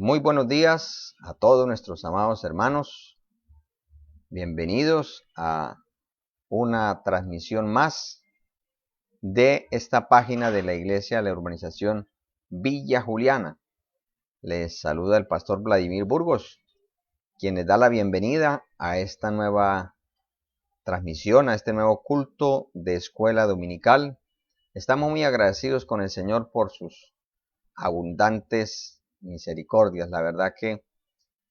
Muy buenos días a todos nuestros amados hermanos. Bienvenidos a una transmisión más de esta página de la iglesia de la urbanización Villa Juliana. Les saluda el pastor Vladimir Burgos, quien les da la bienvenida a esta nueva transmisión, a este nuevo culto de escuela dominical. Estamos muy agradecidos con el Señor por sus abundantes misericordias. La verdad que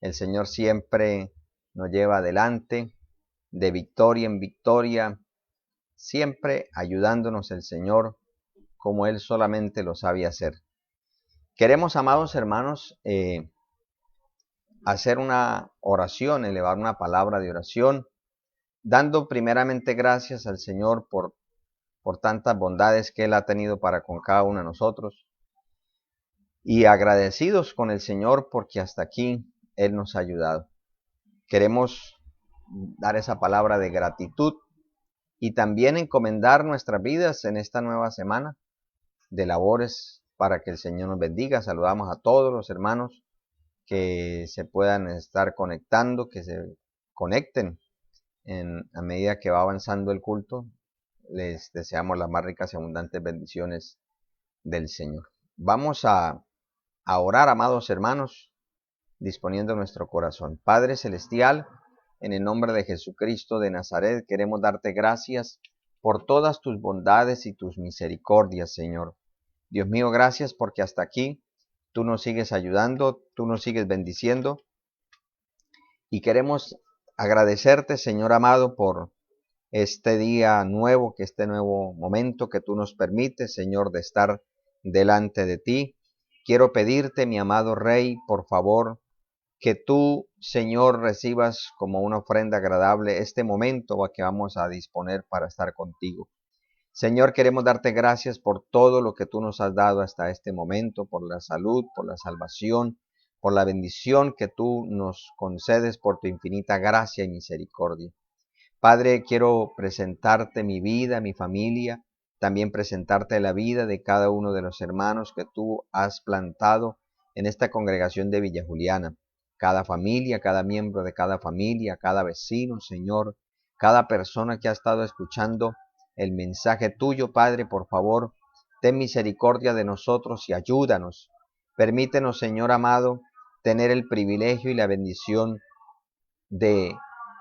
el Señor siempre nos lleva adelante, de victoria en victoria, siempre ayudándonos el Señor como Él solamente lo sabe hacer. Queremos, amados hermanos, hacer una oración, elevar una palabra de oración, dando primeramente gracias al Señor por tantas bondades que Él ha tenido para con cada uno de nosotros, y agradecidos con el Señor porque hasta aquí Él nos ha ayudado. Queremos dar esa palabra de gratitud y también encomendar nuestras vidas en esta nueva semana de labores para que el Señor nos bendiga. Saludamos a todos los hermanos que se puedan estar conectando, que se conecten a medida que va avanzando el culto. Les deseamos las más ricas y abundantes bendiciones del Señor. Vamos a orar, amados hermanos, disponiendo nuestro corazón. Padre Celestial, en el nombre de Jesucristo de Nazaret, queremos darte gracias por todas tus bondades y tus misericordias, Señor. Dios mío, gracias porque hasta aquí tú nos sigues ayudando, tú nos sigues bendiciendo. Y queremos agradecerte, Señor amado, por este día nuevo, que este nuevo momento que tú nos permites, Señor, de estar delante de ti. Quiero pedirte, mi amado Rey, por favor, que tú, Señor, recibas como una ofrenda agradable este momento que vamos a disponer para estar contigo. Señor, queremos darte gracias por todo lo que tú nos has dado hasta este momento, por la salud, por la salvación, por la bendición que tú nos concedes por tu infinita gracia y misericordia. Padre, quiero presentarte mi vida, mi familia, también presentarte la vida de cada uno de los hermanos que tú has plantado en esta congregación de Villa Juliana. Cada familia, cada miembro de cada familia, cada vecino, Señor, cada persona que ha estado escuchando el mensaje tuyo, Padre, por favor, ten misericordia de nosotros y ayúdanos. Permítenos, Señor amado, tener el privilegio y la bendición de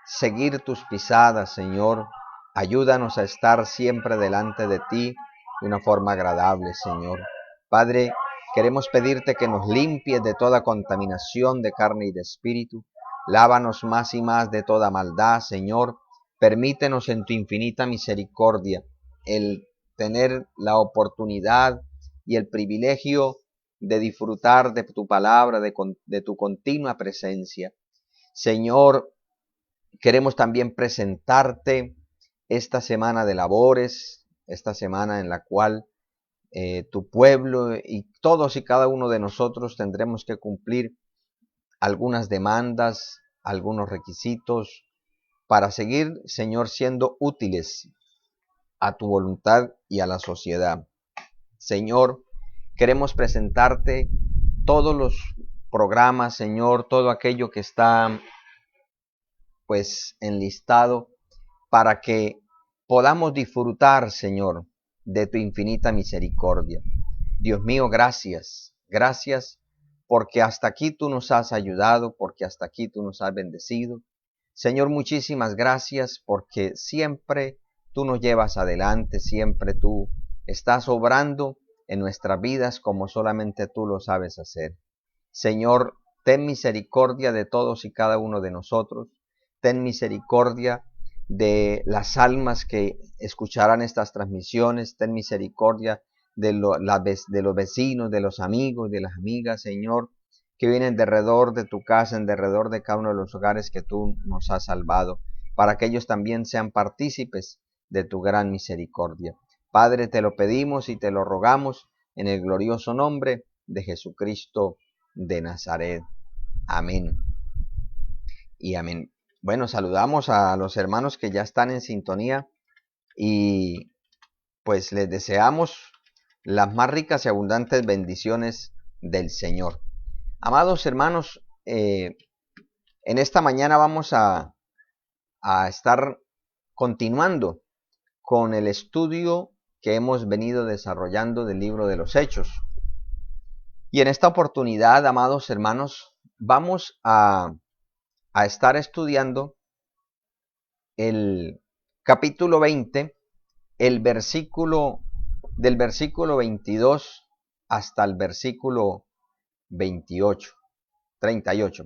seguir tus pisadas, Señor. Ayúdanos a estar siempre delante de ti de una forma agradable, Señor. Padre, queremos pedirte que nos limpies de toda contaminación de carne y de espíritu. Lávanos más y más de toda maldad, Señor. Permítenos en tu infinita misericordia el tener la oportunidad y el privilegio de disfrutar de tu palabra, de tu continua presencia. Señor, queremos también presentarte esta semana de labores, esta semana en la cual tu pueblo y todos y cada uno de nosotros tendremos que cumplir algunas demandas, algunos requisitos para seguir, Señor, siendo útiles a tu voluntad y a la sociedad. Señor, queremos presentarte todos los programas, Señor, todo aquello que está pues enlistado para que podamos disfrutar, Señor, de tu infinita misericordia. Dios mío, gracias, gracias porque hasta aquí tú nos has ayudado, porque hasta aquí tú nos has bendecido. Señor, muchísimas gracias porque siempre tú nos llevas adelante, siempre tú estás obrando en nuestras vidas como solamente tú lo sabes hacer. Señor, ten misericordia de todos y cada uno de nosotros. Ten misericordia de las almas que escucharán estas transmisiones. Ten misericordia de los vecinos, de los amigos, de las amigas, Señor, que vienen de alrededor de tu casa, en alrededor de cada uno de los hogares que tú nos has salvado, para que ellos también sean partícipes de tu gran misericordia. Padre, te lo pedimos y te lo rogamos en el glorioso nombre de Jesucristo de Nazaret. Amén y amén. Bueno, saludamos a los hermanos que ya están en sintonía y pues les deseamos las más ricas y abundantes bendiciones del Señor. Amados hermanos, en esta mañana vamos a estar continuando con el estudio que hemos venido desarrollando del libro de los Hechos. Y en esta oportunidad, amados hermanos, vamos a estar estudiando el capítulo 20, del versículo 22 hasta el versículo 38,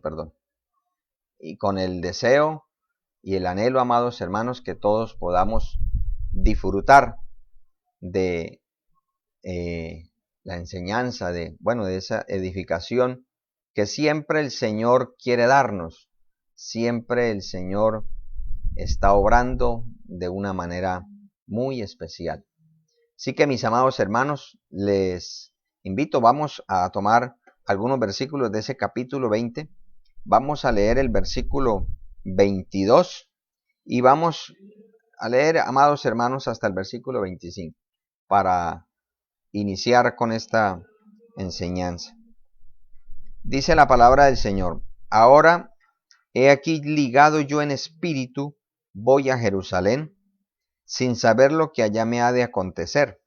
perdón. Y con el deseo y el anhelo, amados hermanos, que todos podamos disfrutar de la enseñanza, de esa edificación que siempre el Señor quiere darnos. Siempre el Señor está obrando de una manera muy especial. Así que, mis amados hermanos, les invito, vamos a tomar algunos versículos de ese capítulo 20. Vamos a leer el versículo 22 y vamos a leer, amados hermanos, hasta el versículo 25 para iniciar con esta enseñanza. Dice la palabra del Señor: ahora he aquí ligado yo en espíritu, voy a Jerusalén, sin saber lo que allá me ha de acontecer,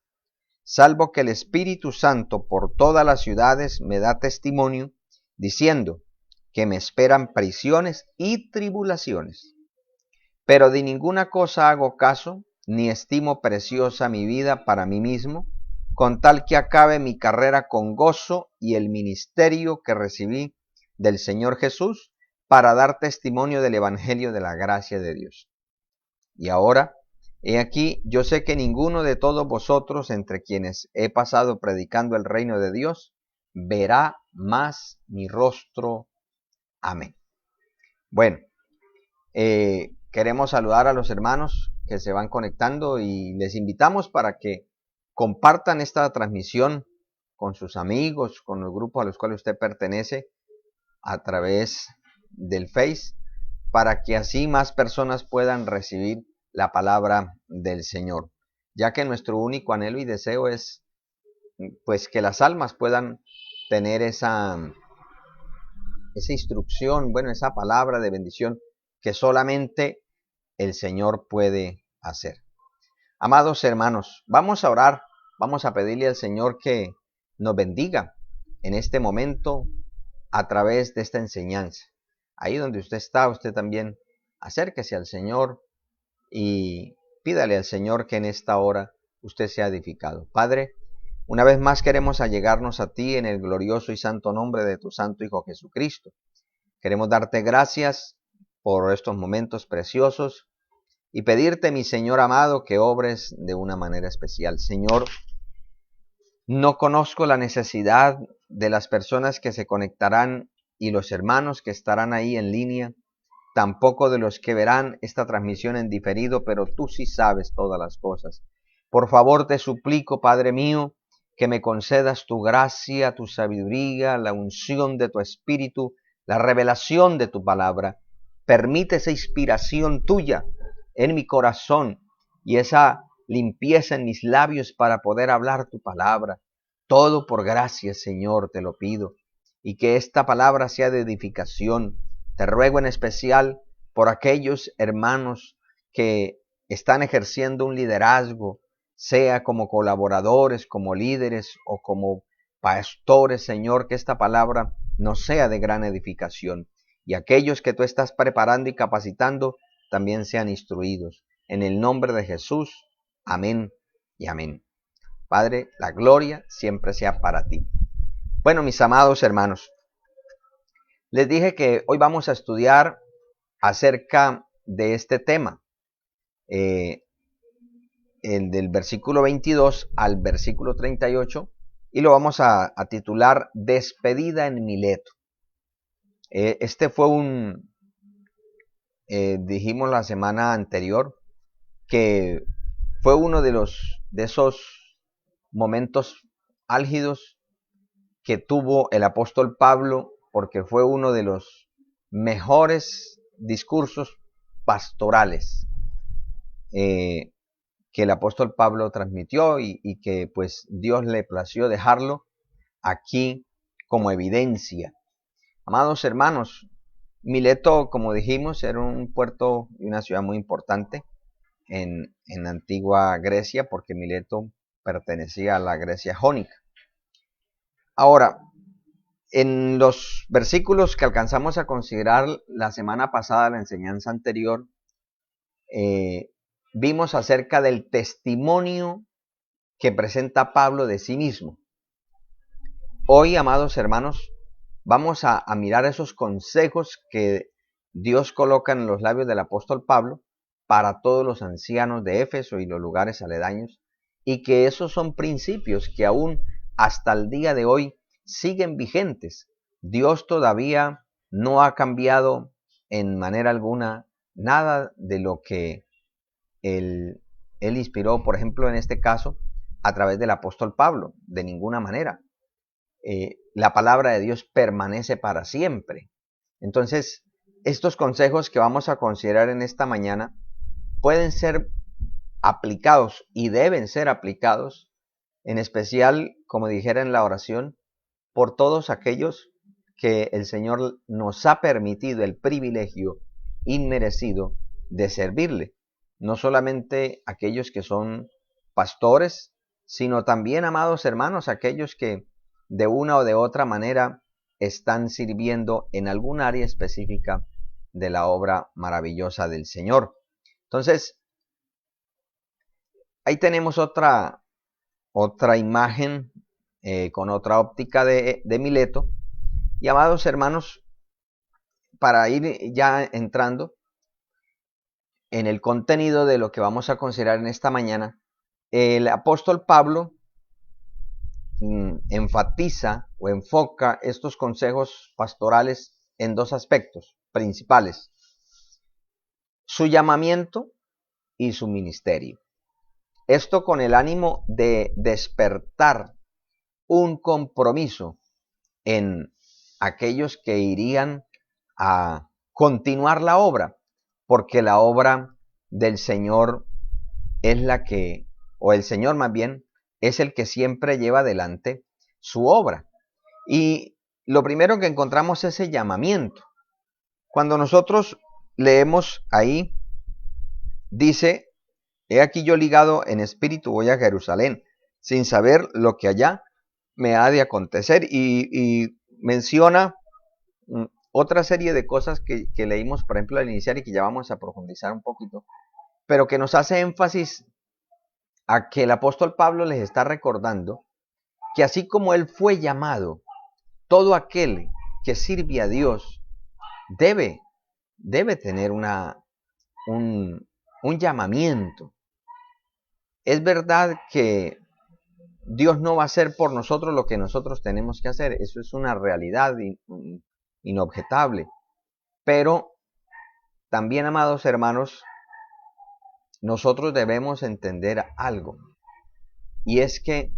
salvo que el Espíritu Santo por todas las ciudades me da testimonio, diciendo que me esperan prisiones y tribulaciones. Pero de ninguna cosa hago caso, ni estimo preciosa mi vida para mí mismo, con tal que acabe mi carrera con gozo y el ministerio que recibí del Señor Jesús para dar testimonio del Evangelio de la gracia de Dios. Y ahora, he aquí, yo sé que ninguno de todos vosotros, entre quienes he pasado predicando el reino de Dios, verá más mi rostro. Amén. Bueno, queremos saludar a los hermanos que se van conectando y les invitamos para que compartan esta transmisión con sus amigos, con los grupos a los cuales usted pertenece a través del Face, para que así más personas puedan recibir la palabra del Señor, ya que nuestro único anhelo y deseo es pues que las almas puedan tener esa instrucción, esa palabra de bendición que solamente el Señor puede hacer. Amados hermanos, vamos a orar, vamos a pedirle al Señor que nos bendiga en este momento a través de esta enseñanza. Ahí donde usted está, usted también acérquese al Señor y pídale al Señor que en esta hora usted sea edificado. Padre, una vez más queremos allegarnos a ti en el glorioso y santo nombre de tu Santo Hijo Jesucristo. Queremos darte gracias por estos momentos preciosos y pedirte, mi Señor amado, que obres de una manera especial. Señor, no conozco la necesidad de las personas que se conectarán y los hermanos que estarán ahí en línea, tampoco de los que verán esta transmisión en diferido, pero tú sí sabes todas las cosas. Por favor, te suplico, Padre mío, que me concedas tu gracia, tu sabiduría, la unción de tu Espíritu, la revelación de tu palabra. Permite esa inspiración tuya en mi corazón y esa limpieza en mis labios para poder hablar tu palabra. Todo por gracia, Señor, te lo pido. Y que esta palabra sea de edificación. Te ruego en especial por aquellos hermanos que están ejerciendo un liderazgo, sea como colaboradores, como líderes o como pastores, Señor, que esta palabra nos sea de gran edificación. Y aquellos que tú estás preparando y capacitando también sean instruidos. En el nombre de Jesús, amén y amén. Padre, la gloria siempre sea para ti. Bueno, mis amados hermanos, les dije que hoy vamos a estudiar acerca de este tema, el del versículo 22 al versículo 38, y lo vamos a titular Despedida en Mileto. Este fue dijimos la semana anterior, que fue uno de esos momentos álgidos que tuvo el apóstol Pablo, porque fue uno de los mejores discursos pastorales que el apóstol Pablo transmitió y que pues Dios le plació dejarlo aquí como evidencia Amados hermanos, Mileto, como dijimos, era un puerto y una ciudad muy importante en la antigua Grecia, porque Mileto pertenecía a la Grecia jónica. Ahora, en los versículos que alcanzamos a considerar la semana pasada, la enseñanza anterior, vimos acerca del testimonio que presenta Pablo de sí mismo. Hoy, amados hermanos, vamos a mirar esos consejos que Dios coloca en los labios del apóstol Pablo para todos los ancianos de Éfeso y los lugares aledaños, y que esos son principios que aún hasta el día de hoy siguen vigentes. Dios todavía no ha cambiado en manera alguna nada de lo que Él inspiró, por ejemplo, en este caso, a través del apóstol Pablo, de ninguna manera. La palabra de Dios permanece para siempre. Entonces, estos consejos que vamos a considerar en esta mañana pueden ser aplicados y deben ser aplicados, en especial, como dijera en la oración, por todos aquellos que el Señor nos ha permitido el privilegio inmerecido de servirle. No solamente aquellos que son pastores, sino también, amados hermanos, aquellos que de una o de otra manera están sirviendo en algún área específica de la obra maravillosa del Señor. Entonces, ahí tenemos otra imagen con otra óptica de Mileto. Y amados hermanos, para ir ya entrando en el contenido de lo que vamos a considerar en esta mañana, el apóstol Pablo enfatiza o enfoca estos consejos pastorales en dos aspectos principales: su llamamiento y su ministerio. Esto con el ánimo de despertar un compromiso en aquellos que irían a continuar la obra, porque la obra del Señor es la que, o el Señor más bien, es el que siempre lleva adelante su obra. Y lo primero que encontramos es ese llamamiento. Cuando nosotros leemos ahí, dice: he aquí yo ligado en espíritu voy a Jerusalén, sin saber lo que allá me ha de acontecer. Y menciona otra serie de cosas que leímos, por ejemplo, al iniciar, y que ya vamos a profundizar un poquito, pero que nos hace énfasis a que el apóstol Pablo les está recordando que así como él fue llamado, todo aquel que sirve a Dios debe tener un llamamiento. Es verdad que Dios no va a hacer por nosotros lo que nosotros tenemos que hacer, eso es una realidad inobjetable, pero también, amados hermanos, nosotros debemos entender algo, y es que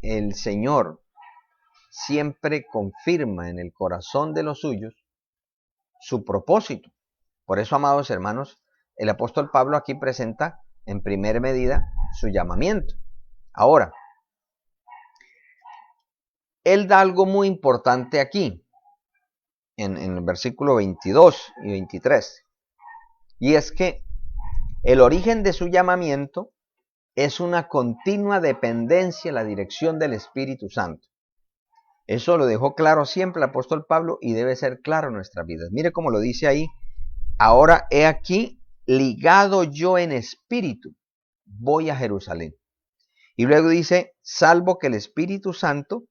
el Señor siempre confirma en el corazón de los suyos su propósito. Por eso, amados hermanos, el apóstol Pablo aquí presenta en primera medida su llamamiento. Ahora, él da algo muy importante aquí, en el versículo 22 y 23, y es que el origen de su llamamiento es una continua dependencia en la dirección del Espíritu Santo. Eso lo dejó claro siempre el apóstol Pablo y debe ser claro en nuestras vidas. Mire cómo lo dice ahí: ahora he aquí, ligado yo en espíritu, voy a Jerusalén. Y luego dice: salvo que el Espíritu Santo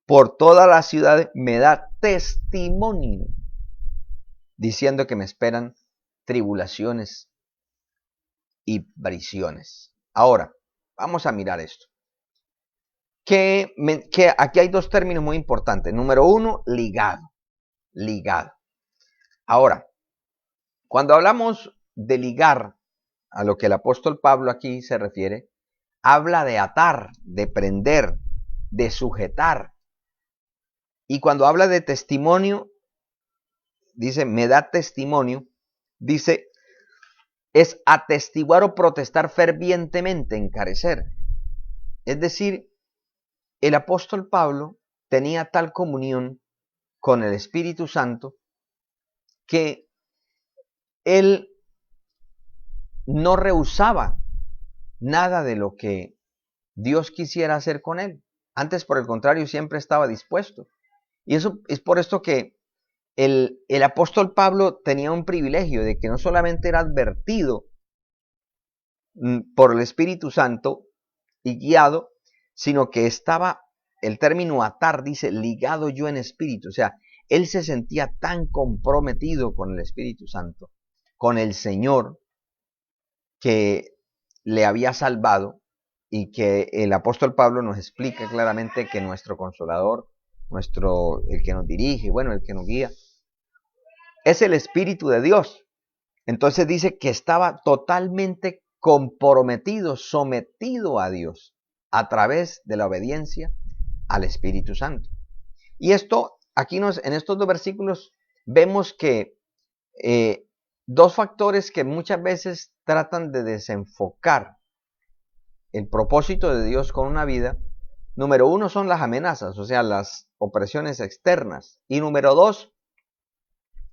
por toda la ciudad me da testimonio, diciendo que me esperan tribulaciones y prisiones. Ahora, vamos a mirar esto. Que aquí hay dos términos muy importantes. Número uno, ligado. Ligado. Ahora, cuando hablamos de ligar, a lo que el apóstol Pablo aquí se refiere, habla de atar, de prender, de sujetar. Y cuando habla de testimonio, dice, me da testimonio, dice, es atestiguar o protestar fervientemente, encarecer. Es decir, el apóstol Pablo tenía tal comunión con el Espíritu Santo que él no rehusaba nada de lo que Dios quisiera hacer con él. Antes, por el contrario, siempre estaba dispuesto. Y eso es por esto que el apóstol Pablo tenía un privilegio de que no solamente era advertido por el Espíritu Santo y guiado, sino que estaba, el término atar dice, ligado yo en espíritu. O sea, él se sentía tan comprometido con el Espíritu Santo, con el Señor, que le había salvado, y que el apóstol Pablo nos explica claramente que nuestro consolador, el que nos dirige, bueno, el que nos guía, es el Espíritu de Dios. Entonces dice que estaba totalmente comprometido, sometido a Dios, a través de la obediencia al Espíritu Santo. Y esto, aquí en estos dos versículos, vemos que dos factores que muchas veces tratan de desenfocar el propósito de Dios con una vida. Número uno son las amenazas, o sea, las opresiones externas. Y número dos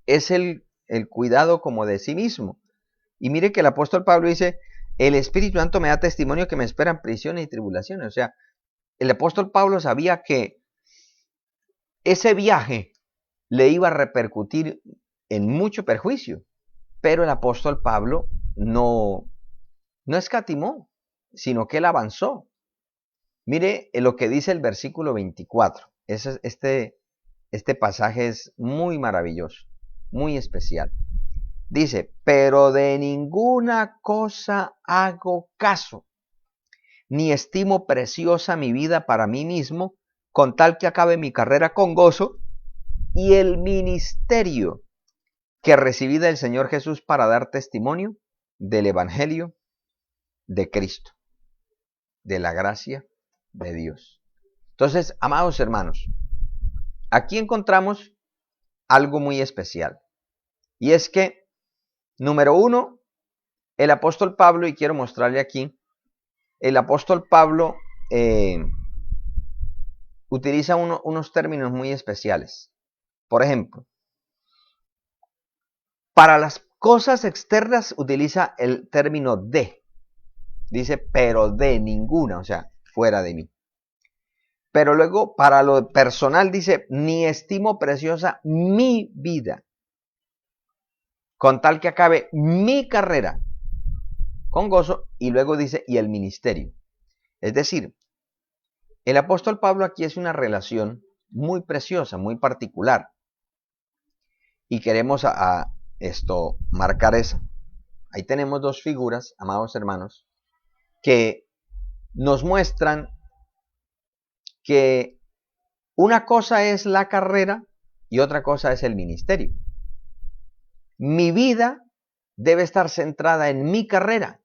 es el cuidado como de sí mismo. Y mire que el apóstol Pablo dice, el Espíritu Santo me da testimonio que me esperan prisiones y tribulaciones. O sea, el apóstol Pablo sabía que ese viaje le iba a repercutir en mucho perjuicio. Pero el apóstol Pablo no escatimó, sino que él avanzó. Mire lo que dice el versículo 24. Este pasaje es muy maravilloso, muy especial. Dice, pero de ninguna cosa hago caso, ni estimo preciosa mi vida para mí mismo, con tal que acabe mi carrera con gozo y el ministerio que recibí del Señor Jesús para dar testimonio del Evangelio de Cristo, de la gracia de Dios. Entonces, amados hermanos, aquí encontramos algo muy especial. Y es que, número uno, el apóstol Pablo, y quiero mostrarle aquí, el apóstol Pablo utiliza unos términos muy especiales. Por ejemplo, para las cosas externas utiliza el término de. Dice, pero de ninguna, o sea, fuera de mí. Pero luego, para lo personal, dice, ni estimo preciosa mi vida, con tal que acabe mi carrera con gozo, y luego dice, y el ministerio. Es decir, el apóstol Pablo aquí es una relación muy preciosa, muy particular. Y queremos marcar eso. Ahí tenemos dos figuras, amados hermanos, que nos muestran que una cosa es la carrera y otra cosa es el ministerio. Mi vida debe estar centrada en mi carrera.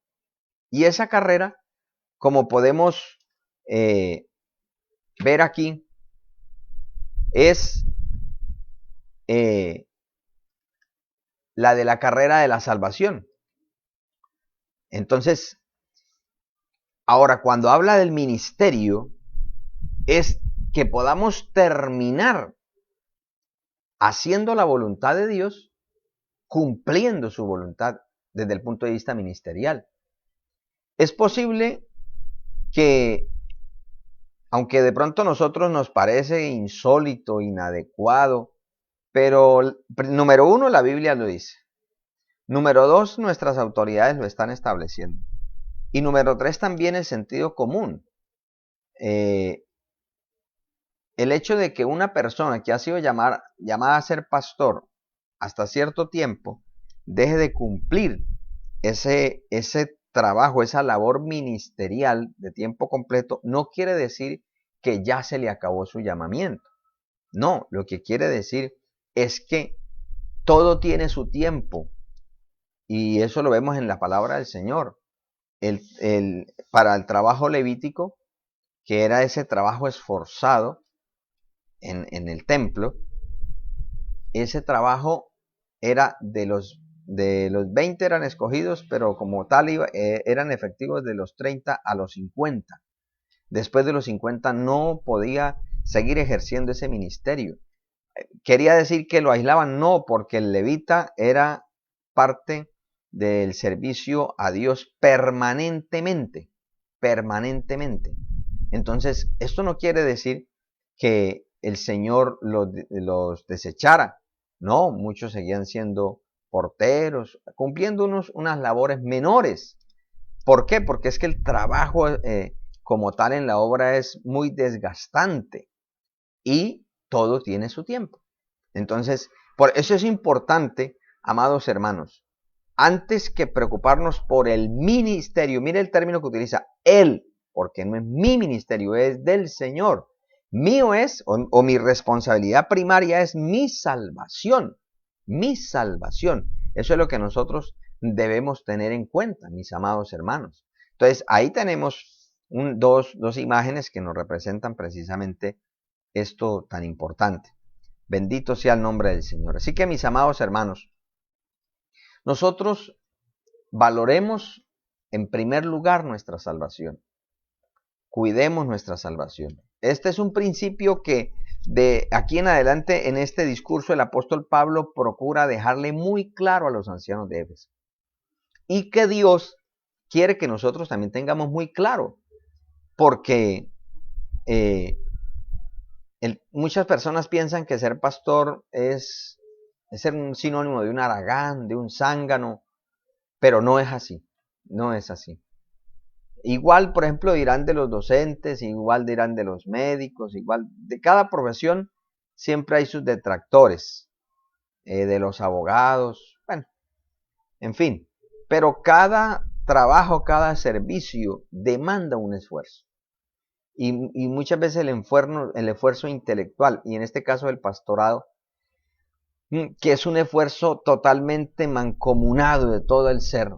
Y esa carrera, como podemos ver aquí, es la de la carrera de la salvación. Entonces, ahora cuando habla del ministerio, es que podamos terminar haciendo la voluntad de Dios, cumpliendo su voluntad desde el punto de vista ministerial. Es posible que, aunque de pronto a nosotros nos parece insólito, inadecuado, pero número uno, la Biblia lo dice. Número dos, nuestras autoridades lo están estableciendo. Y número tres, también el sentido común. El hecho de que una persona que ha sido llamada a ser pastor hasta cierto tiempo deje de cumplir ese trabajo, esa labor ministerial de tiempo completo, no quiere decir que ya se le acabó su llamamiento. No, lo que quiere decir es que todo tiene su tiempo. Y eso lo vemos en la palabra del Señor. Para el trabajo levítico, que era ese trabajo esforzado en el templo, ese trabajo era de los 20 eran escogidos, pero como tal eran efectivos de los 30 a los 50. Después de los 50 no podía seguir ejerciendo ese ministerio. ¿Quería decir que lo aislaban? No, porque el levita era parte del servicio a Dios permanentemente, permanentemente. Entonces, esto no quiere decir que el Señor los desechara. No, muchos seguían siendo porteros, cumpliendo unas labores menores. ¿Por qué? Porque es que el trabajo como tal en la obra es muy desgastante y todo tiene su tiempo. Entonces, por eso es importante, amados hermanos, antes que preocuparnos por el ministerio, mire el término que utiliza, él, porque no es mi ministerio, es del Señor. Mío es, o mi responsabilidad primaria es mi salvación, mi salvación. Eso es lo que nosotros debemos tener en cuenta, mis amados hermanos. Entonces, ahí tenemos dos imágenes que nos representan precisamente esto tan importante. Bendito sea el nombre del Señor. Así que, mis amados hermanos, nosotros valoremos en primer lugar nuestra salvación. Cuidemos nuestra salvación. Este es un principio que de aquí en adelante en este discurso el apóstol Pablo procura dejarle muy claro a los ancianos de Éfeso. Y que Dios quiere que nosotros también tengamos muy claro. Porque muchas personas piensan que ser pastor es ser un sinónimo de un haragán, de un zángano, pero no es así, no es así. Igual, por ejemplo, dirán de los docentes, igual dirán de los médicos, igual de cada profesión siempre hay sus detractores, de los abogados, bueno, en fin. Pero cada trabajo, cada servicio demanda un esfuerzo. Y muchas veces el esfuerzo intelectual, y en este caso el pastorado, que es un esfuerzo totalmente mancomunado de todo el ser,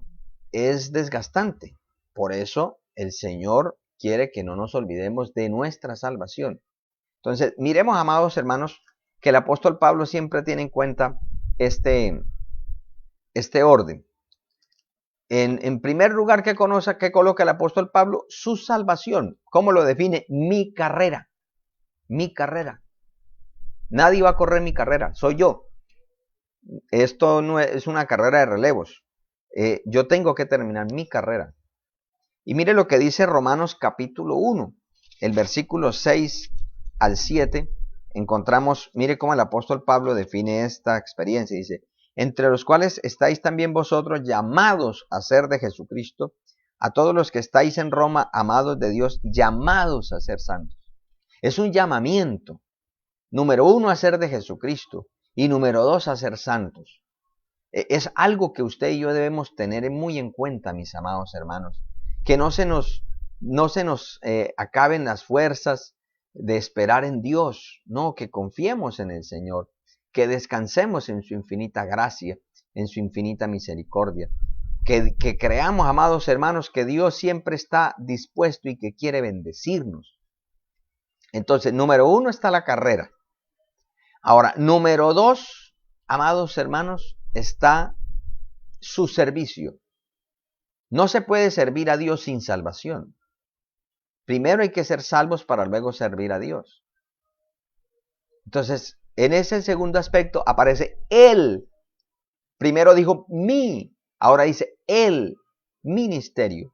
es desgastante. Por eso el Señor quiere que no nos olvidemos de nuestra salvación. Entonces, miremos, amados hermanos, que el apóstol Pablo siempre tiene en cuenta este orden. En primer lugar, ¿qué coloca el apóstol Pablo? Su salvación. ¿Cómo lo define? Mi carrera. Mi carrera. Nadie va a correr mi carrera, soy yo. Esto no es una carrera de relevos. Yo tengo que terminar mi carrera. Y mire lo que dice Romanos capítulo 1, el versículo 6 al 7. Encontramos, mire cómo el apóstol Pablo define esta experiencia. Dice, entre los cuales estáis también vosotros llamados a ser de Jesucristo, a todos los que estáis en Roma, amados de Dios, llamados a ser santos. Es un llamamiento. Número 1, a ser de Jesucristo. Y número 2, a ser santos. Es algo que usted y yo debemos tener muy en cuenta, mis amados hermanos. Que no se nos acaben las fuerzas de esperar en Dios. No, que confiemos en el Señor. Que descansemos en su infinita gracia, en su infinita misericordia. Que creamos, amados hermanos, que Dios siempre está dispuesto y que quiere bendecirnos. Entonces, número 1 está la carrera. Ahora, número 2, amados hermanos, está su servicio. No se puede servir a Dios sin salvación. Primero hay que ser salvos para luego servir a Dios. Entonces, en ese segundo aspecto aparece Él. Primero dijo mi, ahora dice el ministerio.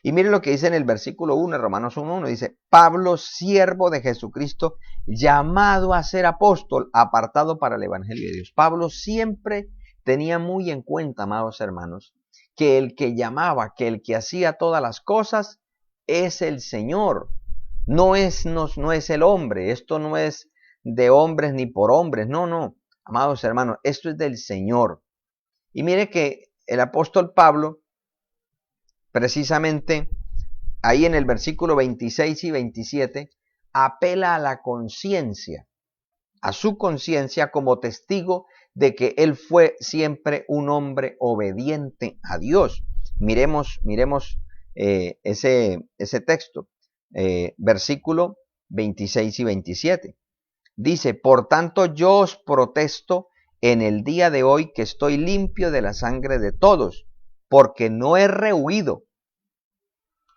Y miren lo que dice en el versículo 1, Romanos 1:1, dice, Pablo, siervo de Jesucristo, llamado a ser apóstol, apartado para el evangelio de Dios. Pablo siempre tenía muy en cuenta, amados hermanos, que el que llamaba, que el que hacía todas las cosas, es el Señor. No es el hombre. Esto no es de hombres ni por hombres. No, no. Amados hermanos, esto es del Señor. Y mire que el apóstol Pablo, precisamente ahí en el versículo 26 y 27, apela a la conciencia, a su conciencia como testigo de que él fue siempre un hombre obediente a Dios. Miremos ese texto, versículo 26 y 27. Dice, por tanto yo os protesto en el día de hoy que estoy limpio de la sangre de todos, porque no he rehuido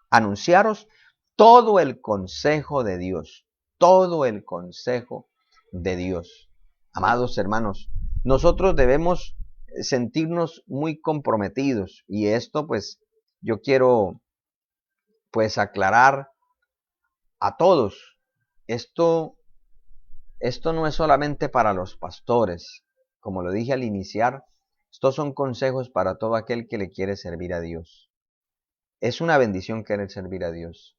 anunciaros todo el consejo de Dios, todo el consejo de Dios. Amados hermanos, nosotros debemos sentirnos muy comprometidos, y esto pues yo quiero pues aclarar a todos. Esto no es solamente para los pastores, como lo dije al iniciar, estos son consejos para todo aquel que le quiere servir a Dios. Es una bendición querer servir a Dios,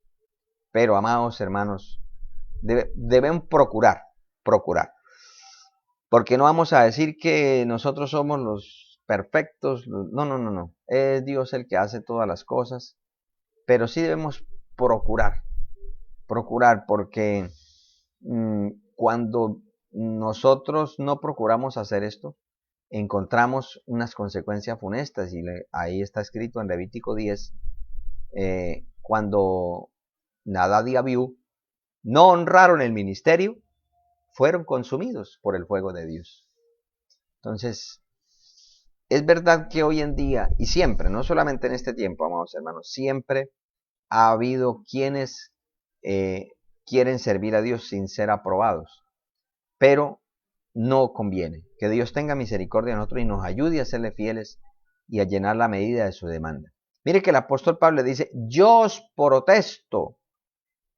pero amados hermanos, deben procurar. Porque no vamos a decir que nosotros somos los perfectos. No. Es Dios el que hace todas las cosas. Pero sí debemos procurar. Porque cuando nosotros no procuramos hacer esto, encontramos unas consecuencias funestas. Y ahí está escrito en Levítico 10, cuando Nadab y Abiú no honraron el ministerio, fueron consumidos por el fuego de Dios. Entonces, es verdad que hoy en día, y siempre, no solamente en este tiempo, amados hermanos, siempre ha habido quienes quieren servir a Dios sin ser aprobados, pero no conviene. Que Dios tenga misericordia de nosotros y nos ayude a serle fieles y a llenar la medida de su demanda. Mire que el apóstol Pablo dice, yo os protesto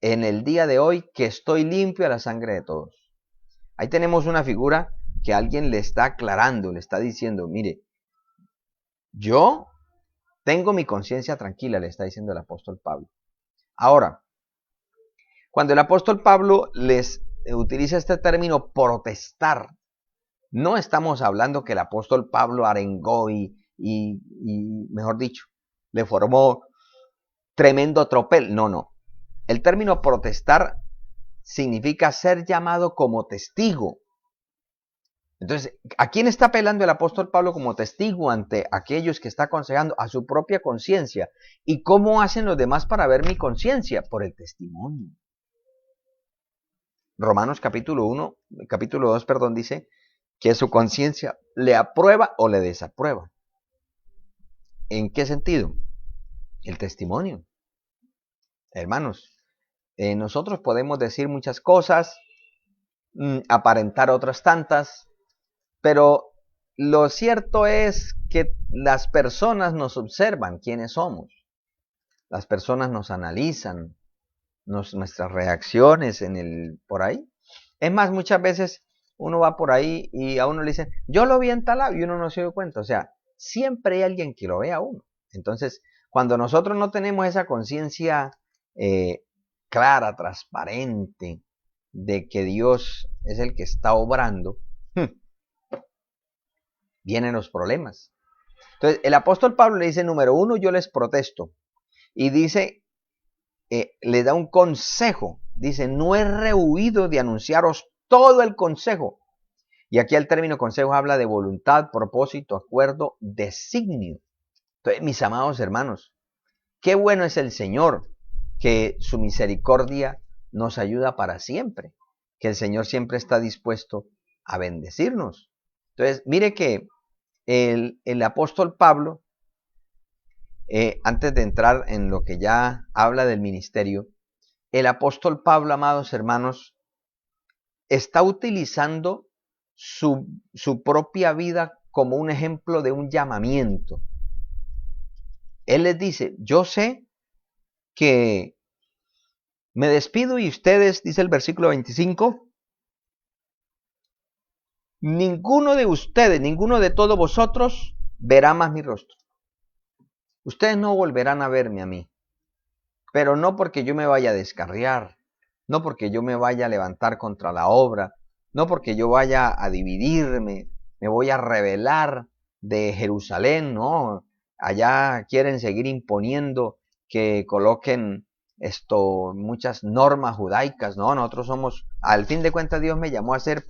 en el día de hoy que estoy limpio a la sangre de todos. Ahí tenemos una figura que alguien le está aclarando, le está diciendo, mire, yo tengo mi conciencia tranquila, le está diciendo el apóstol Pablo. Ahora, cuando el apóstol Pablo les utiliza este término protestar, no estamos hablando que el apóstol Pablo arengó y mejor dicho, le formó tremendo tropel. No. El término protestar significa ser llamado como testigo. Entonces, ¿a quién está apelando el apóstol Pablo como testigo ante aquellos que está aconsejando? A su propia conciencia. ¿Y cómo hacen los demás para ver mi conciencia? Por el testimonio. Romanos capítulo 2, dice que su conciencia le aprueba o le desaprueba. ¿En qué sentido? El testimonio. Hermanos, nosotros podemos decir muchas cosas, aparentar otras tantas, pero lo cierto es que las personas nos observan quiénes somos. Las personas nos analizan, nuestras reacciones por ahí. Es más, muchas veces uno va por ahí y a uno le dicen, yo lo vi en tal lado, y uno no se dio cuenta. O sea, siempre hay alguien que lo ve a uno. Entonces, cuando nosotros no tenemos esa conciencia clara, transparente, de que Dios es el que está obrando, vienen los problemas. Entonces, el apóstol Pablo le dice, número 1, yo les protesto. Y dice, le da un consejo. Dice, no he rehuido de anunciaros todo el consejo. Y aquí el término consejo habla de voluntad, propósito, acuerdo, designio. Entonces, mis amados hermanos, qué bueno es el Señor, que su misericordia nos ayuda para siempre. Que el Señor siempre está dispuesto a bendecirnos. Entonces, mire que el apóstol Pablo, antes de entrar en lo que ya habla del ministerio, el apóstol Pablo, amados hermanos, está utilizando su propia vida como un ejemplo de un llamamiento. Él les dice, yo sé que me despido y ustedes, dice el versículo 25, ninguno de ustedes, ninguno de todos vosotros verá más mi rostro. Ustedes no volverán a verme a mí, pero no porque yo me vaya a descarriar, no porque yo me vaya a levantar contra la obra, no porque yo vaya a dividirme, me voy a rebelar de Jerusalén, no. Allá quieren seguir imponiendo que coloquen muchas normas judaicas, no. Nosotros somos, al fin de cuentas Dios me llamó a ser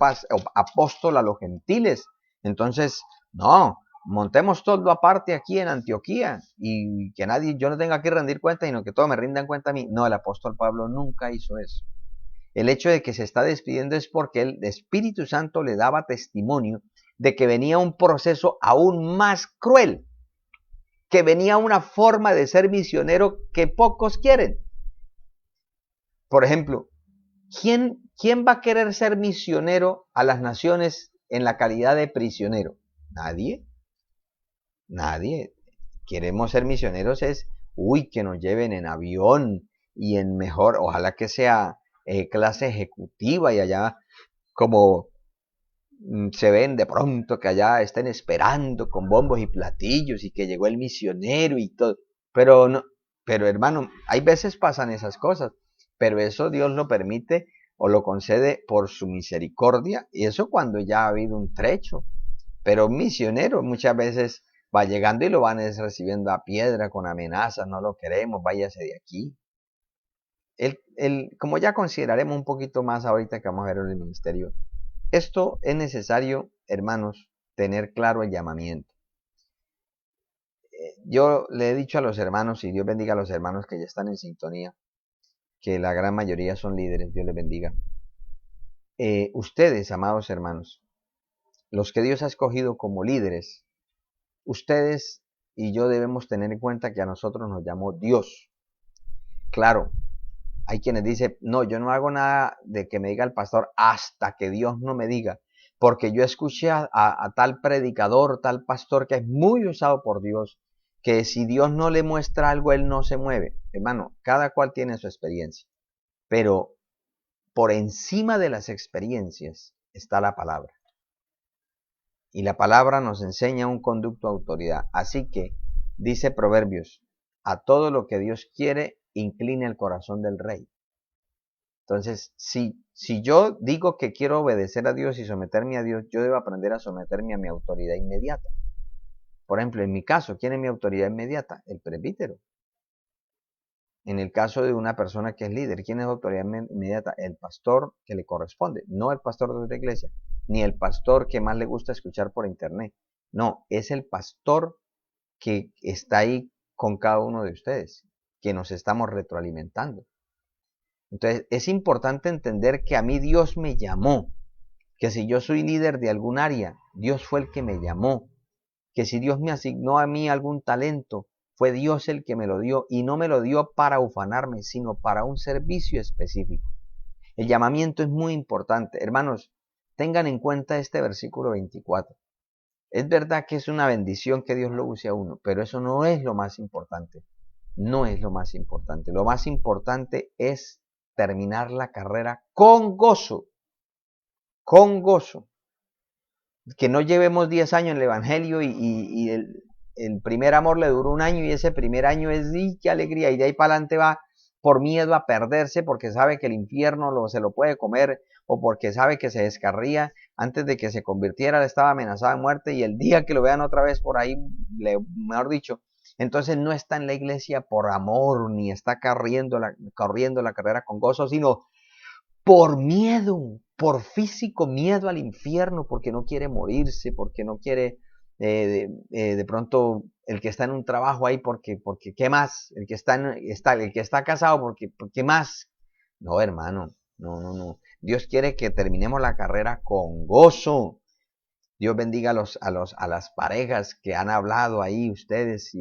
apóstol a los gentiles. Entonces, no, montemos todo aparte aquí en Antioquía y que yo no tenga que rendir cuenta, sino que todos me rindan cuenta a mí. No, el apóstol Pablo nunca hizo eso. El hecho de que se está despidiendo es porque el Espíritu Santo le daba testimonio de que venía un proceso aún más cruel, que venía una forma de ser misionero que pocos quieren. Por ejemplo, ¿quién va a querer ser misionero a las naciones en la calidad de prisionero? Nadie, nadie. Queremos ser misioneros es, uy, que nos lleven en avión y en mejor, ojalá que sea clase ejecutiva y allá como se ven de pronto que allá estén esperando con bombos y platillos y que llegó el misionero y todo. Pero no, pero hermano, hay veces pasan esas cosas, pero eso Dios lo permite o lo concede por su misericordia y eso cuando ya ha habido un trecho. Pero un misionero muchas veces va llegando y lo van recibiendo a piedra con amenazas, no lo queremos, váyase de aquí. Como ya consideraremos un poquito más ahorita que vamos a ver en el ministerio, esto es necesario, hermanos, tener claro el llamamiento. Yo le he dicho a los hermanos, y Dios bendiga a los hermanos que ya están en sintonía, que la gran mayoría son líderes, Dios les bendiga. Ustedes, amados hermanos, los que Dios ha escogido como líderes, ustedes y yo debemos tener en cuenta que a nosotros nos llamó Dios. Claro, hay quienes dicen, no, yo no hago nada de que me diga el pastor hasta que Dios no me diga, porque yo escuché a tal predicador, tal pastor que es muy usado por Dios, que si Dios no le muestra algo, él no se mueve. Hermano, cada cual tiene su experiencia, pero por encima de las experiencias está la palabra. Y la palabra nos enseña un conducto de autoridad. Así que, dice Proverbios, a todo lo que Dios quiere, incline el corazón del rey. Entonces, si yo digo que quiero obedecer a Dios y someterme a Dios, yo debo aprender a someterme a mi autoridad inmediata. Por ejemplo, en mi caso, ¿quién es mi autoridad inmediata? El presbítero. En el caso de una persona que es líder, ¿quién es autoridad inmediata? El pastor que le corresponde, no el pastor de otra iglesia, ni el pastor que más le gusta escuchar por internet. No, es el pastor que está ahí con cada uno de ustedes, que nos estamos retroalimentando. Entonces, es importante entender que a mí Dios me llamó, que si yo soy líder de algún área, Dios fue el que me llamó, que si Dios me asignó a mí algún talento, fue Dios el que me lo dio y no me lo dio para ufanarme, sino para un servicio específico. El llamamiento es muy importante. Hermanos, tengan en cuenta este versículo 24. Es verdad que es una bendición que Dios lo use a uno, pero eso no es lo más importante. No es lo más importante. Lo más importante es terminar la carrera con gozo. Con gozo. Que no llevemos 10 años en el Evangelio y el primer amor le duró un año y ese primer año es qué alegría y de ahí para adelante va por miedo a perderse porque sabe que el infierno se lo puede comer o porque sabe que se descarría antes de que se convirtiera, estaba amenazada de muerte y el día que lo vean otra vez por ahí, mejor dicho, entonces no está en la iglesia por amor ni está corriendo la carrera con gozo, sino por miedo, por físico miedo al infierno, porque no quiere morirse, porque no quiere de pronto el que está en un trabajo ahí, porque ¿qué más? El que está casado, porque ¿qué más? No, hermano, no. Dios quiere que terminemos la carrera con gozo. Dios bendiga a las parejas que han hablado ahí ustedes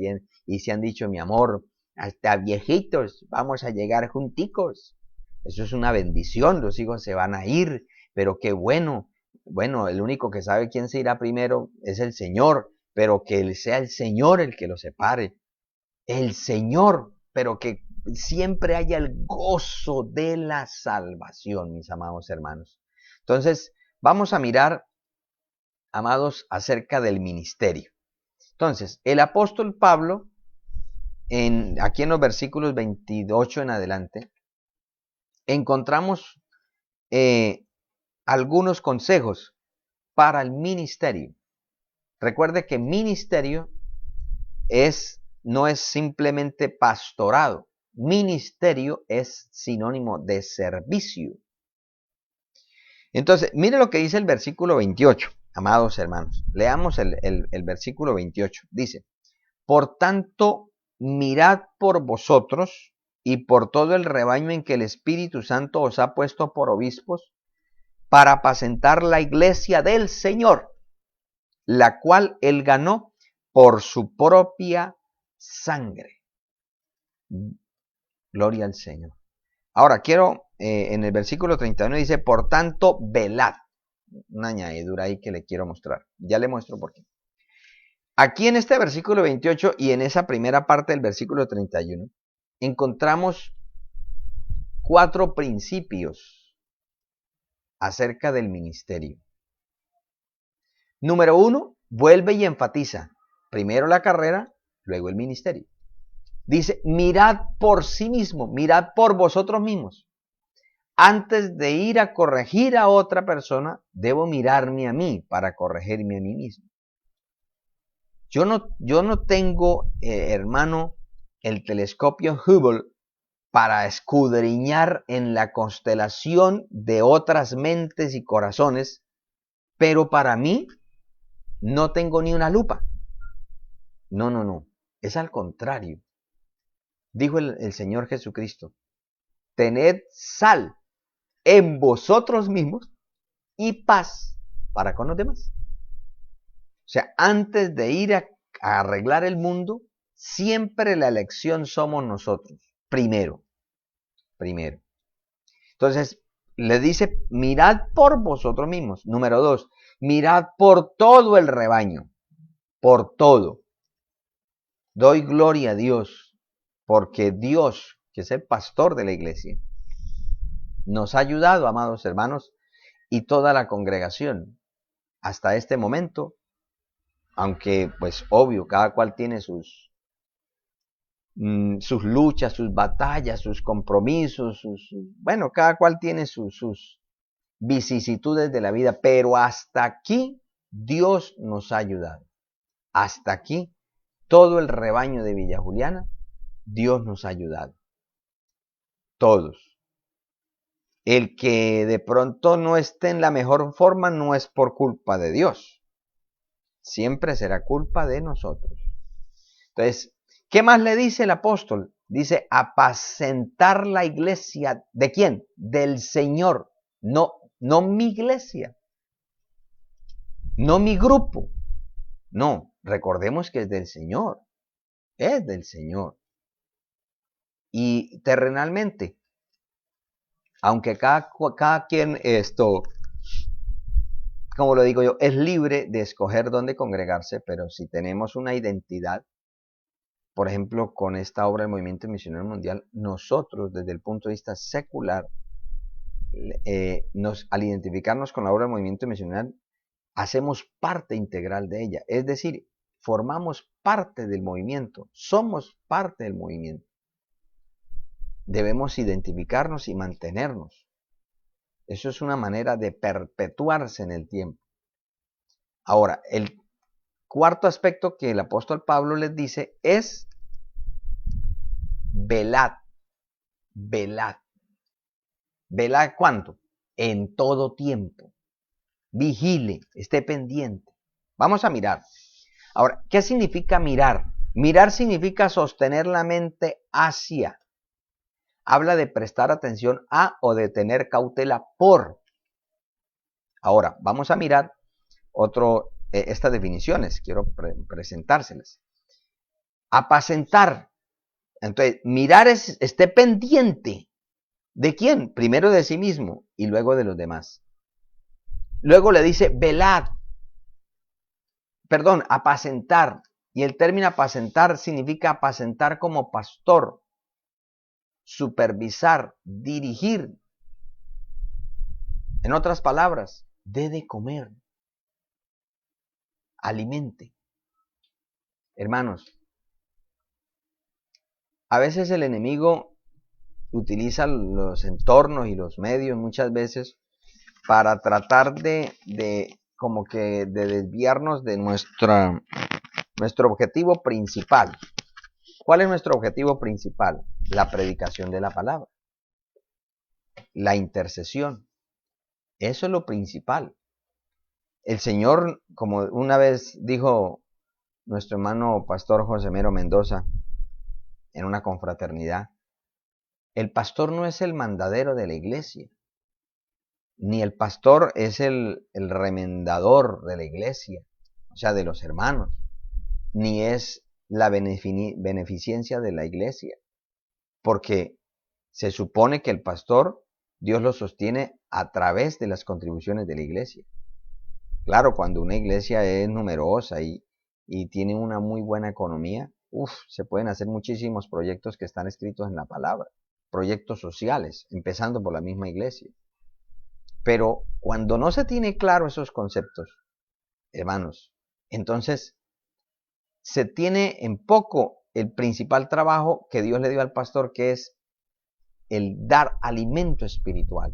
y se han dicho, mi amor, hasta viejitos, vamos a llegar junticos. Eso es una bendición, los hijos se van a ir, pero qué bueno. Bueno, el único que sabe quién se irá primero es el Señor, pero que sea el Señor el que los separe. El Señor, pero que siempre haya el gozo de la salvación, mis amados hermanos. Entonces, vamos a mirar, amados, acerca del ministerio. Entonces, el apóstol Pablo, aquí en los versículos 28 en adelante, encontramos algunos consejos para el ministerio. Recuerde que ministerio no es simplemente pastorado. Ministerio es sinónimo de servicio. Entonces, mire lo que dice el versículo 28, amados hermanos. Leamos el versículo 28. Dice, por tanto, mirad por vosotros y por todo el rebaño en que el Espíritu Santo os ha puesto por obispos, para apacentar la iglesia del Señor, la cual él ganó por su propia sangre. Gloria al Señor. Ahora quiero, en el versículo 31 dice, por tanto, velad. una añadidura ahí que le quiero mostrar. Ya le muestro por qué. Aquí en este versículo 28 y en esa primera parte del versículo 31, encontramos 4 principios acerca del ministerio. Número 1, vuelve y enfatiza. Primero la carrera, luego el ministerio. Dice, mirad por sí mismo, mirad por vosotros mismos. Antes de ir a corregir a otra persona, debo mirarme a mí para corregirme a mí mismo. Yo no tengo, hermano, el telescopio Hubble para escudriñar en la constelación de otras mentes y corazones, pero para mí no tengo ni una lupa. No. Es al contrario. Dijo el Señor Jesucristo, tened sal en vosotros mismos y paz para con los demás. O sea, antes de ir a arreglar el mundo, siempre la elección somos nosotros. Primero. Entonces, le dice, mirad por vosotros mismos. Número 2, mirad por todo el rebaño. Por todo. Doy gloria a Dios, porque Dios, que es el pastor de la iglesia, nos ha ayudado, amados hermanos, y toda la congregación, hasta este momento, aunque pues obvio, cada cual tiene sus luchas, sus batallas, sus compromisos, bueno, cada cual tiene sus vicisitudes de la vida, pero hasta aquí Dios nos ha ayudado. Hasta aquí, todo el rebaño de Villa Juliana, Dios nos ha ayudado. Todos. El que de pronto no esté en la mejor forma no es por culpa de Dios. Siempre será culpa de nosotros. Entonces, ¿qué más le dice el apóstol? Dice, apacentar la iglesia. ¿De quién? Del Señor. No mi iglesia. No mi grupo. No, recordemos que es del Señor. Es del Señor. Y terrenalmente, aunque cada quien como lo digo yo, es libre de escoger dónde congregarse, pero si tenemos una identidad, por ejemplo, con esta obra del Movimiento Misionero Mundial, nosotros desde el punto de vista secular, al identificarnos con la obra del Movimiento Misionero, hacemos parte integral de ella, es decir, formamos parte del movimiento, somos parte del movimiento. Debemos identificarnos y mantenernos. Eso es una manera de perpetuarse en el tiempo. Ahora, el cuarto aspecto que el apóstol Pablo les dice es velad. Velad. ¿Velad cuánto? En todo tiempo. Vigile, esté pendiente. Vamos a mirar. Ahora, ¿qué significa mirar? Mirar significa sostener la mente hacia. Habla de prestar atención a o de tener cautela por. Ahora, vamos a mirar estas definiciones. Quiero presentárselas. Apacentar. Entonces, mirar es esté pendiente. ¿De quién? Primero de sí mismo y luego de los demás. Luego le dice velad. Perdón, apacentar. Y el término apacentar significa apacentar como pastor, supervisar, dirigir. En otras palabras, dé de comer, alimente. Hermanos, a veces el enemigo utiliza los entornos y los medios muchas veces para tratar de desviarnos de nuestro objetivo principal. ¿Cuál es nuestro objetivo principal? La predicación de la palabra, la intercesión. Eso es lo principal. El Señor, como una vez dijo nuestro hermano pastor José Mero Mendoza en una confraternidad, el pastor no es el mandadero de la iglesia, ni el pastor es el remendador de la iglesia, o sea, de los hermanos, ni es la beneficencia de la iglesia, porque se supone que el pastor, Dios lo sostiene a través de las contribuciones de la iglesia. Claro, cuando una iglesia es numerosa y tiene una muy buena economía, se pueden hacer muchísimos proyectos que están escritos en la palabra, proyectos sociales, empezando por la misma iglesia. Pero cuando no se tiene claro esos conceptos, hermanos, entonces se tiene en poco el principal trabajo que Dios le dio al pastor, que es el dar alimento espiritual,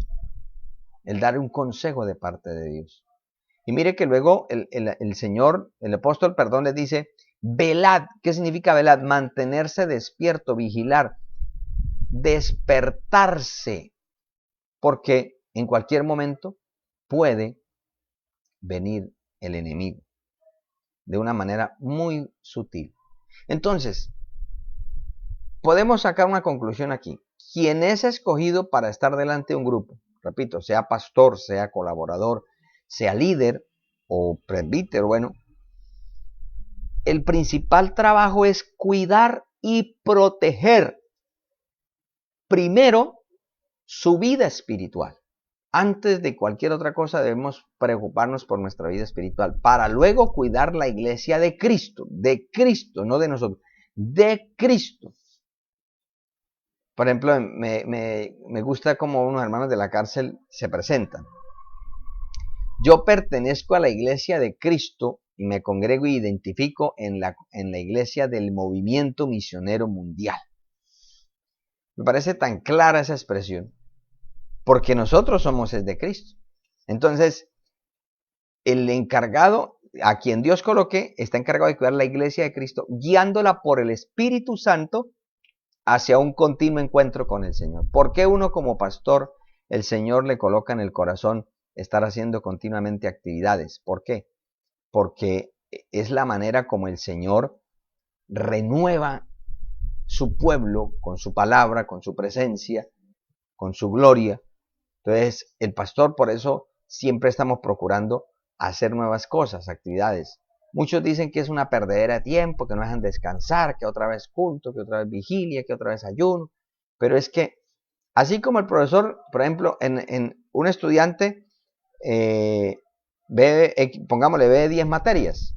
el dar un consejo de parte de Dios. Y mire que luego el Señor, el apóstol, perdón, les dice, velad. ¿Qué significa velad? Mantenerse despierto, vigilar, despertarse, porque en cualquier momento puede venir el enemigo de una manera muy sutil. Entonces, podemos sacar una conclusión aquí. Quien es escogido para estar delante de un grupo, repito, sea pastor, sea colaborador, sea líder o presbítero, bueno, el principal trabajo es cuidar y proteger primero su vida espiritual. Antes de cualquier otra cosa debemos preocuparnos por nuestra vida espiritual para luego cuidar la iglesia de Cristo, no de nosotros, de Cristo. Por ejemplo, me gusta cómo unos hermanos de la cárcel se presentan. Yo pertenezco a la iglesia de Cristo y me congrego y identifico en la iglesia del movimiento misionero mundial. Me parece tan clara esa expresión, porque nosotros somos el de Cristo. Entonces, el encargado, a quien Dios coloque, está encargado de cuidar la iglesia de Cristo, guiándola por el Espíritu Santo hacia un continuo encuentro con el Señor. ¿Por qué uno como pastor, el Señor le coloca en el corazón estar haciendo continuamente actividades? ¿Por qué? Porque es la manera como el Señor renueva su pueblo con su palabra, con su presencia, con su gloria. Entonces, el pastor, por eso siempre estamos procurando hacer nuevas cosas, actividades. Muchos dicen que es una perdedera de tiempo, que no dejan descansar, que otra vez culto, que otra vez vigilia, que otra vez ayuno. Pero es que, así como el profesor, por ejemplo, en un estudiante, pongámosle, ve 10 materias.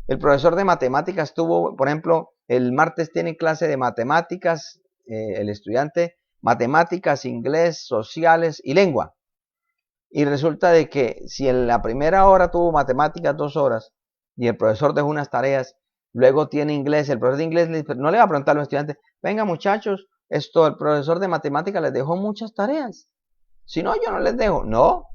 El profesor de matemáticas tuvo, por ejemplo, el martes tiene clase de matemáticas, el estudiante, matemáticas, inglés, sociales y lengua. Y resulta de que si en la primera hora tuvo matemáticas 2 horas y el profesor dejó unas tareas, luego tiene inglés, el profesor de inglés no le va a preguntar a los estudiantes, venga muchachos, el profesor de matemáticas les dejó muchas tareas. Si no, yo no les dejo. No.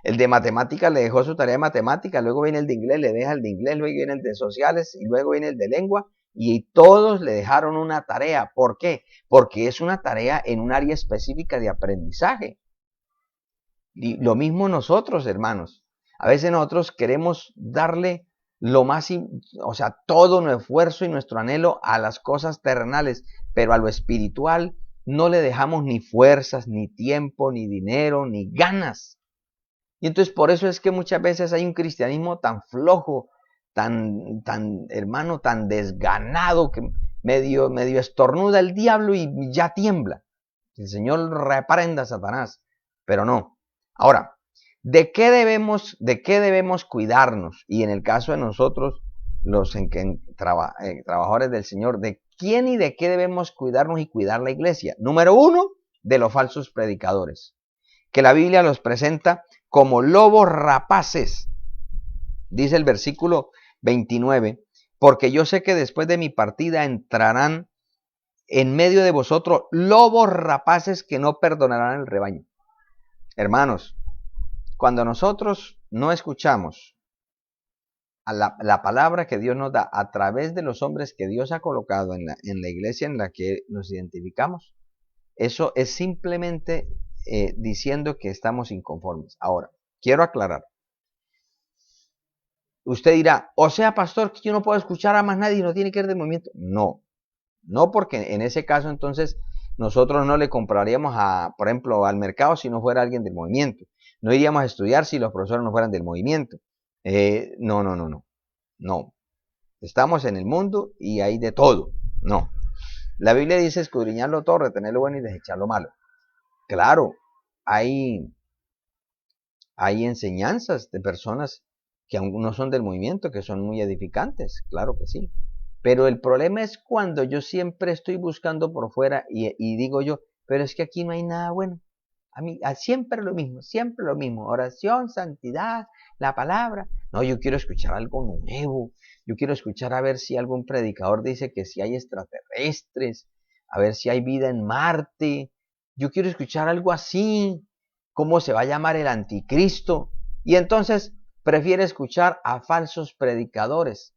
El de matemáticas le dejó su tarea de matemáticas, luego viene el de inglés, le deja el de inglés, luego viene el de sociales y luego viene el de lengua y todos le dejaron una tarea. ¿Por qué? Porque es una tarea en un área específica de aprendizaje. Y lo mismo nosotros, hermanos. A veces nosotros queremos darle lo más, o sea, todo nuestro esfuerzo y nuestro anhelo a las cosas terrenales, pero a lo espiritual no le dejamos ni fuerzas, ni tiempo, ni dinero, ni ganas. Y entonces por eso es que muchas veces hay un cristianismo tan flojo, tan hermano, tan desganado, que medio estornuda el diablo y ya tiembla. El Señor reprenda a Satanás, pero no. Ahora, ¿de qué debemos cuidarnos? Y en el caso de nosotros, los trabajadores del Señor, ¿de quién y de qué debemos cuidarnos y cuidar la iglesia? Número 1, de los falsos predicadores, que la Biblia los presenta como lobos rapaces. Dice el versículo 29, porque yo sé que después de mi partida entrarán en medio de vosotros lobos rapaces que no perdonarán el rebaño. Hermanos, cuando nosotros no escuchamos a la palabra que Dios nos da a través de los hombres que Dios ha colocado en la iglesia en la que nos identificamos, eso es simplemente diciendo que estamos inconformes. Ahora, quiero aclarar. Usted dirá, o sea, pastor, que yo no puedo escuchar a más nadie y no tiene que ir del movimiento. No, no, porque en ese caso entonces nosotros no le compraríamos, por ejemplo, al mercado si no fuera alguien del movimiento. No iríamos a estudiar si los profesores no fueran del movimiento. No. Estamos en el mundo y hay de todo. No. La Biblia dice escudriñarlo todo, retener lo bueno y desechar lo malo. Claro, hay enseñanzas de personas que aún no son del movimiento, que son muy edificantes, claro que sí. Pero el problema es cuando yo siempre estoy buscando por fuera y digo yo, pero es que aquí no hay nada bueno. A mí siempre lo mismo, oración, santidad, la palabra. No, yo quiero escuchar algo nuevo. Yo quiero escuchar a ver si algún predicador dice que si hay extraterrestres, a ver si hay vida en Marte. Yo quiero escuchar algo así. ¿Cómo se va a llamar el anticristo? Y entonces prefiere escuchar a falsos predicadores,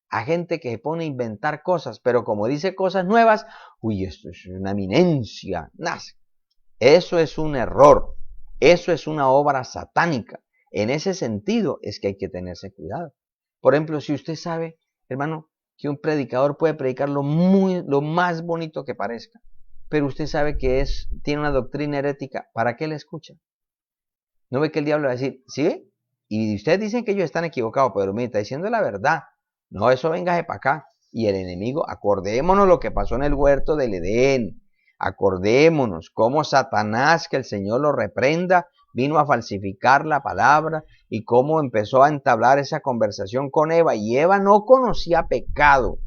a gente que se pone a inventar cosas, pero como dice cosas nuevas, uy, esto es una eminencia. Eso es un error, eso es una obra satánica. En ese sentido es que hay que tenerse cuidado. Por ejemplo, si usted sabe, hermano, que un predicador puede predicar lo más bonito que parezca, pero usted sabe que tiene una doctrina herética, ¿para qué le escucha? ¿No ve que el diablo va a decir, sí? Y ustedes dicen que ellos están equivocados, pero mire, está diciendo la verdad. No, eso véngase para acá. Y el enemigo, acordémonos lo que pasó en el huerto del Edén. Acordémonos cómo Satanás, que el Señor lo reprenda, vino a falsificar la palabra y cómo empezó a entablar esa conversación con Eva. Y Eva no conocía pecado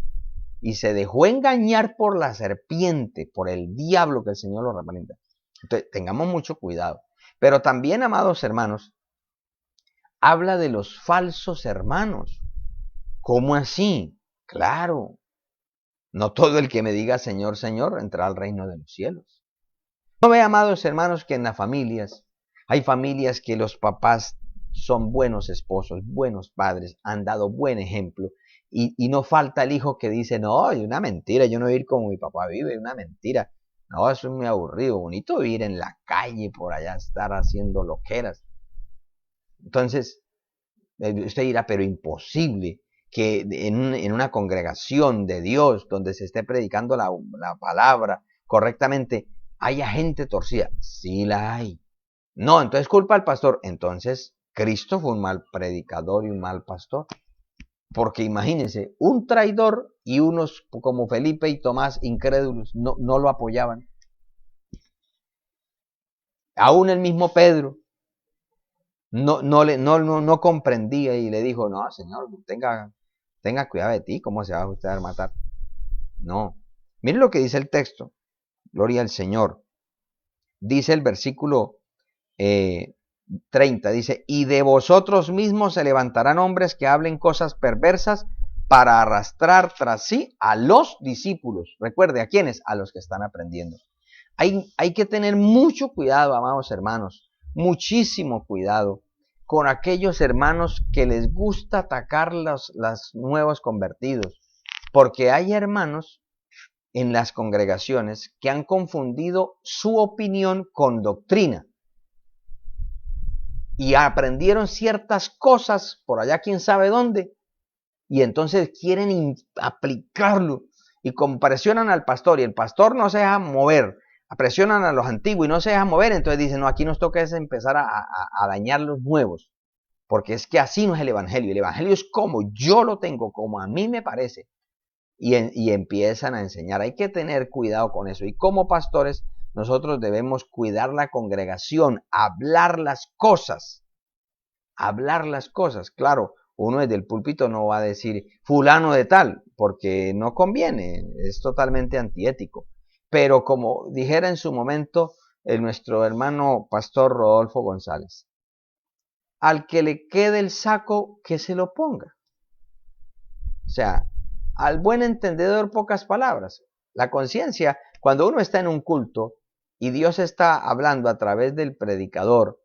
y se dejó engañar por la serpiente, por el diablo, que el Señor lo reprenda. Entonces, tengamos mucho cuidado. Pero también, amados hermanos, habla de los falsos hermanos. ¿Cómo así? Claro, no todo el que me diga Señor, Señor, entrará al reino de los cielos. No ve, amados hermanos, que en las familias, hay familias que los papás son buenos esposos, buenos padres, han dado buen ejemplo, y no falta el hijo que dice, no, es una mentira, yo no voy a ir como mi papá vive, es una mentira. No, eso es muy aburrido, bonito vivir en la calle, por allá estar haciendo loqueras. Entonces, usted dirá, pero imposible que en una congregación de Dios, donde se esté predicando la palabra correctamente, haya gente torcida. Sí la hay. No, entonces culpa al pastor. Entonces, Cristo fue un mal predicador y un mal pastor. Porque imagínense, un traidor y unos como Felipe y Tomás, incrédulos, no lo apoyaban. Aún el mismo Pedro no comprendía y le dijo, no, Señor, tenga cuidado de ti, ¿cómo se va a usted a matar? No. Mire lo que dice el texto, gloria al Señor. Dice el versículo 30, dice, y de vosotros mismos se levantarán hombres que hablen cosas perversas para arrastrar tras sí a los discípulos. Recuerde, ¿a quiénes? A los que están aprendiendo. Hay que tener mucho cuidado, amados hermanos, muchísimo cuidado con aquellos hermanos que les gusta atacar los nuevos convertidos, porque hay hermanos en las congregaciones que han confundido su opinión con doctrina y aprendieron ciertas cosas por allá quién sabe dónde y entonces quieren aplicarlo y como presionan al pastor y el pastor no se deja mover, presionan a los antiguos y no se dejan mover, entonces dicen, no, aquí nos toca es empezar a dañar los nuevos, porque es que así no es el evangelio es como yo lo tengo, como a mí me parece, y empiezan a enseñar. Hay que tener cuidado con eso, y como pastores nosotros debemos cuidar la congregación, hablar las cosas, claro, uno desde el púlpito no va a decir fulano de tal, porque no conviene, es totalmente antiético. Pero como dijera en su momento nuestro hermano pastor Rodolfo González, al que le quede el saco, que se lo ponga. O sea, al buen entendedor pocas palabras. La conciencia, cuando uno está en un culto y Dios está hablando a través del predicador,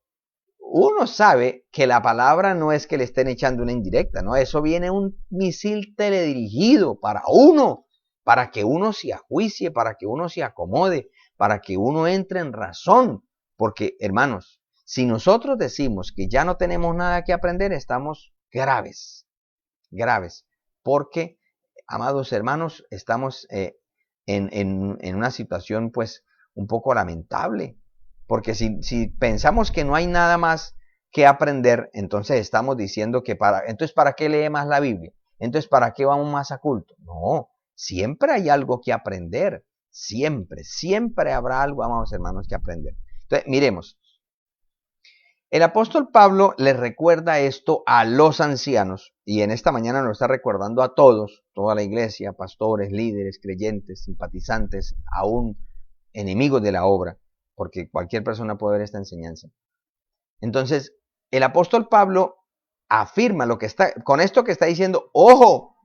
uno sabe que la palabra no es que le estén echando una indirecta, no, eso viene un misil teledirigido para uno, para que uno se ajuicie, para que uno se acomode, para que uno entre en razón, porque hermanos, si nosotros decimos que ya no tenemos nada que aprender, estamos graves, porque, amados hermanos, estamos en una situación pues un poco lamentable. Porque si pensamos que no hay nada más que aprender, entonces estamos diciendo que entonces ¿para qué lee más la Biblia? Entonces ¿para qué vamos más a culto? No, siempre hay algo que aprender, siempre habrá algo, amados hermanos, que aprender. Entonces, miremos, El apóstol Pablo les recuerda esto a los ancianos y en esta mañana nos está recordando a todos, toda la iglesia, pastores, líderes, creyentes, simpatizantes, aún enemigos de la obra, porque cualquier persona puede ver esta enseñanza. Entonces, el apóstol Pablo afirma con esto que está diciendo, ojo,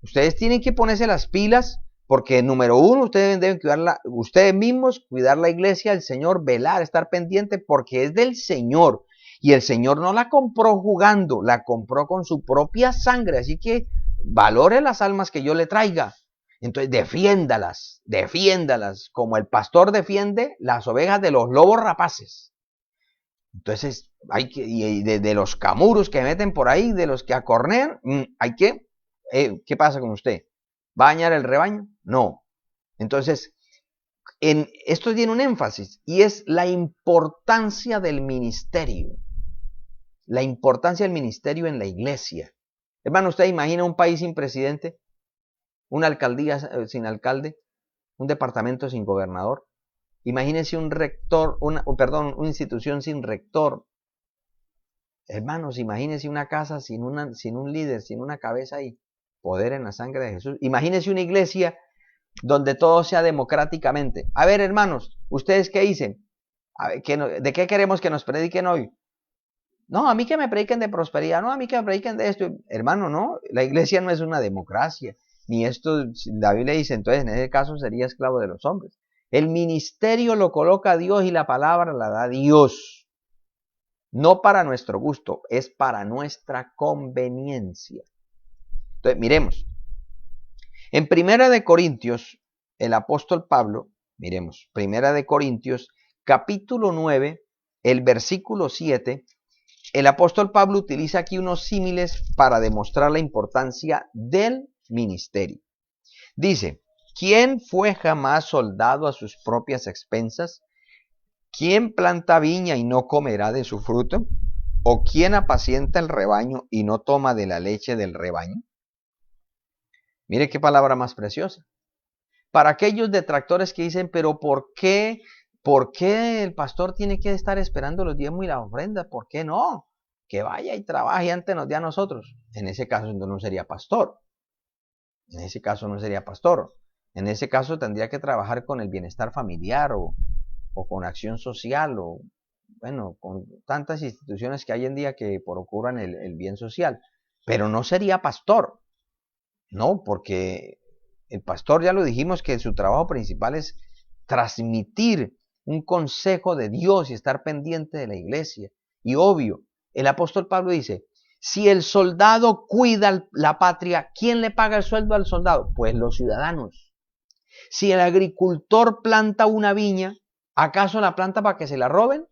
ustedes tienen que ponerse las pilas porque número uno, ustedes deben ustedes mismos cuidar la iglesia, el Señor, velar, estar pendiente porque es del Señor. Y el Señor no la compró jugando, la compró con su propia sangre. Así que valore las almas que yo le traiga. Entonces defiéndalas, como el pastor defiende las ovejas de los lobos rapaces. Entonces, y de los camuros que meten por ahí, de los que acornean, ¿qué pasa con usted? ¿Va a dañar el rebaño? No. Entonces, esto tiene un énfasis y es la importancia del ministerio. La importancia del ministerio en la iglesia. Hermano, ¿usted imagina un país sin presidente? ¿Una alcaldía sin alcalde? ¿Un departamento sin gobernador? Imagínese un rector, una institución sin rector. Hermanos, imagínese una casa sin un líder, sin una cabeza ahí. Poder en la sangre de Jesús. Imagínense una iglesia donde todo sea democráticamente. A ver, hermanos, ¿ustedes qué dicen? ¿De qué queremos que nos prediquen hoy? No, a mí que me prediquen de prosperidad, no, a mí que me prediquen de esto. Hermano, no, la iglesia no es una democracia. Ni esto, la Biblia dice, entonces en ese caso sería esclavo de los hombres. El ministerio lo coloca Dios y la palabra la da Dios. No para nuestro gusto, es para nuestra conveniencia. Entonces, miremos. En Primera de Corintios, el apóstol Pablo, miremos, Primera de Corintios, capítulo 9, el versículo 7, el apóstol Pablo utiliza aquí unos símiles para demostrar la importancia del ministerio. Dice, ¿quién fue jamás soldado a sus propias expensas? ¿Quién planta viña y no comerá de su fruto? ¿O quién apacienta el rebaño y no toma de la leche del rebaño? Mire qué palabra más preciosa. Para aquellos detractores que dicen, pero ¿por qué el pastor tiene que estar esperando los diezmos y las ofrendas? ¿Por qué no? Que vaya y trabaje y antes nos dé a nosotros. En ese caso no sería pastor. En ese caso no sería pastor. En ese caso tendría que trabajar con el bienestar familiar o con acción social o, bueno, con tantas instituciones que hay en día que procuran el bien social. Pero no sería pastor. No, porque el pastor, ya lo dijimos, que su trabajo principal es transmitir un consejo de Dios y estar pendiente de la iglesia. Y obvio, el apóstol Pablo dice, si el soldado cuida la patria, ¿quién le paga el sueldo al soldado? Pues los ciudadanos. Si el agricultor planta una viña, ¿acaso la planta para que se la roben?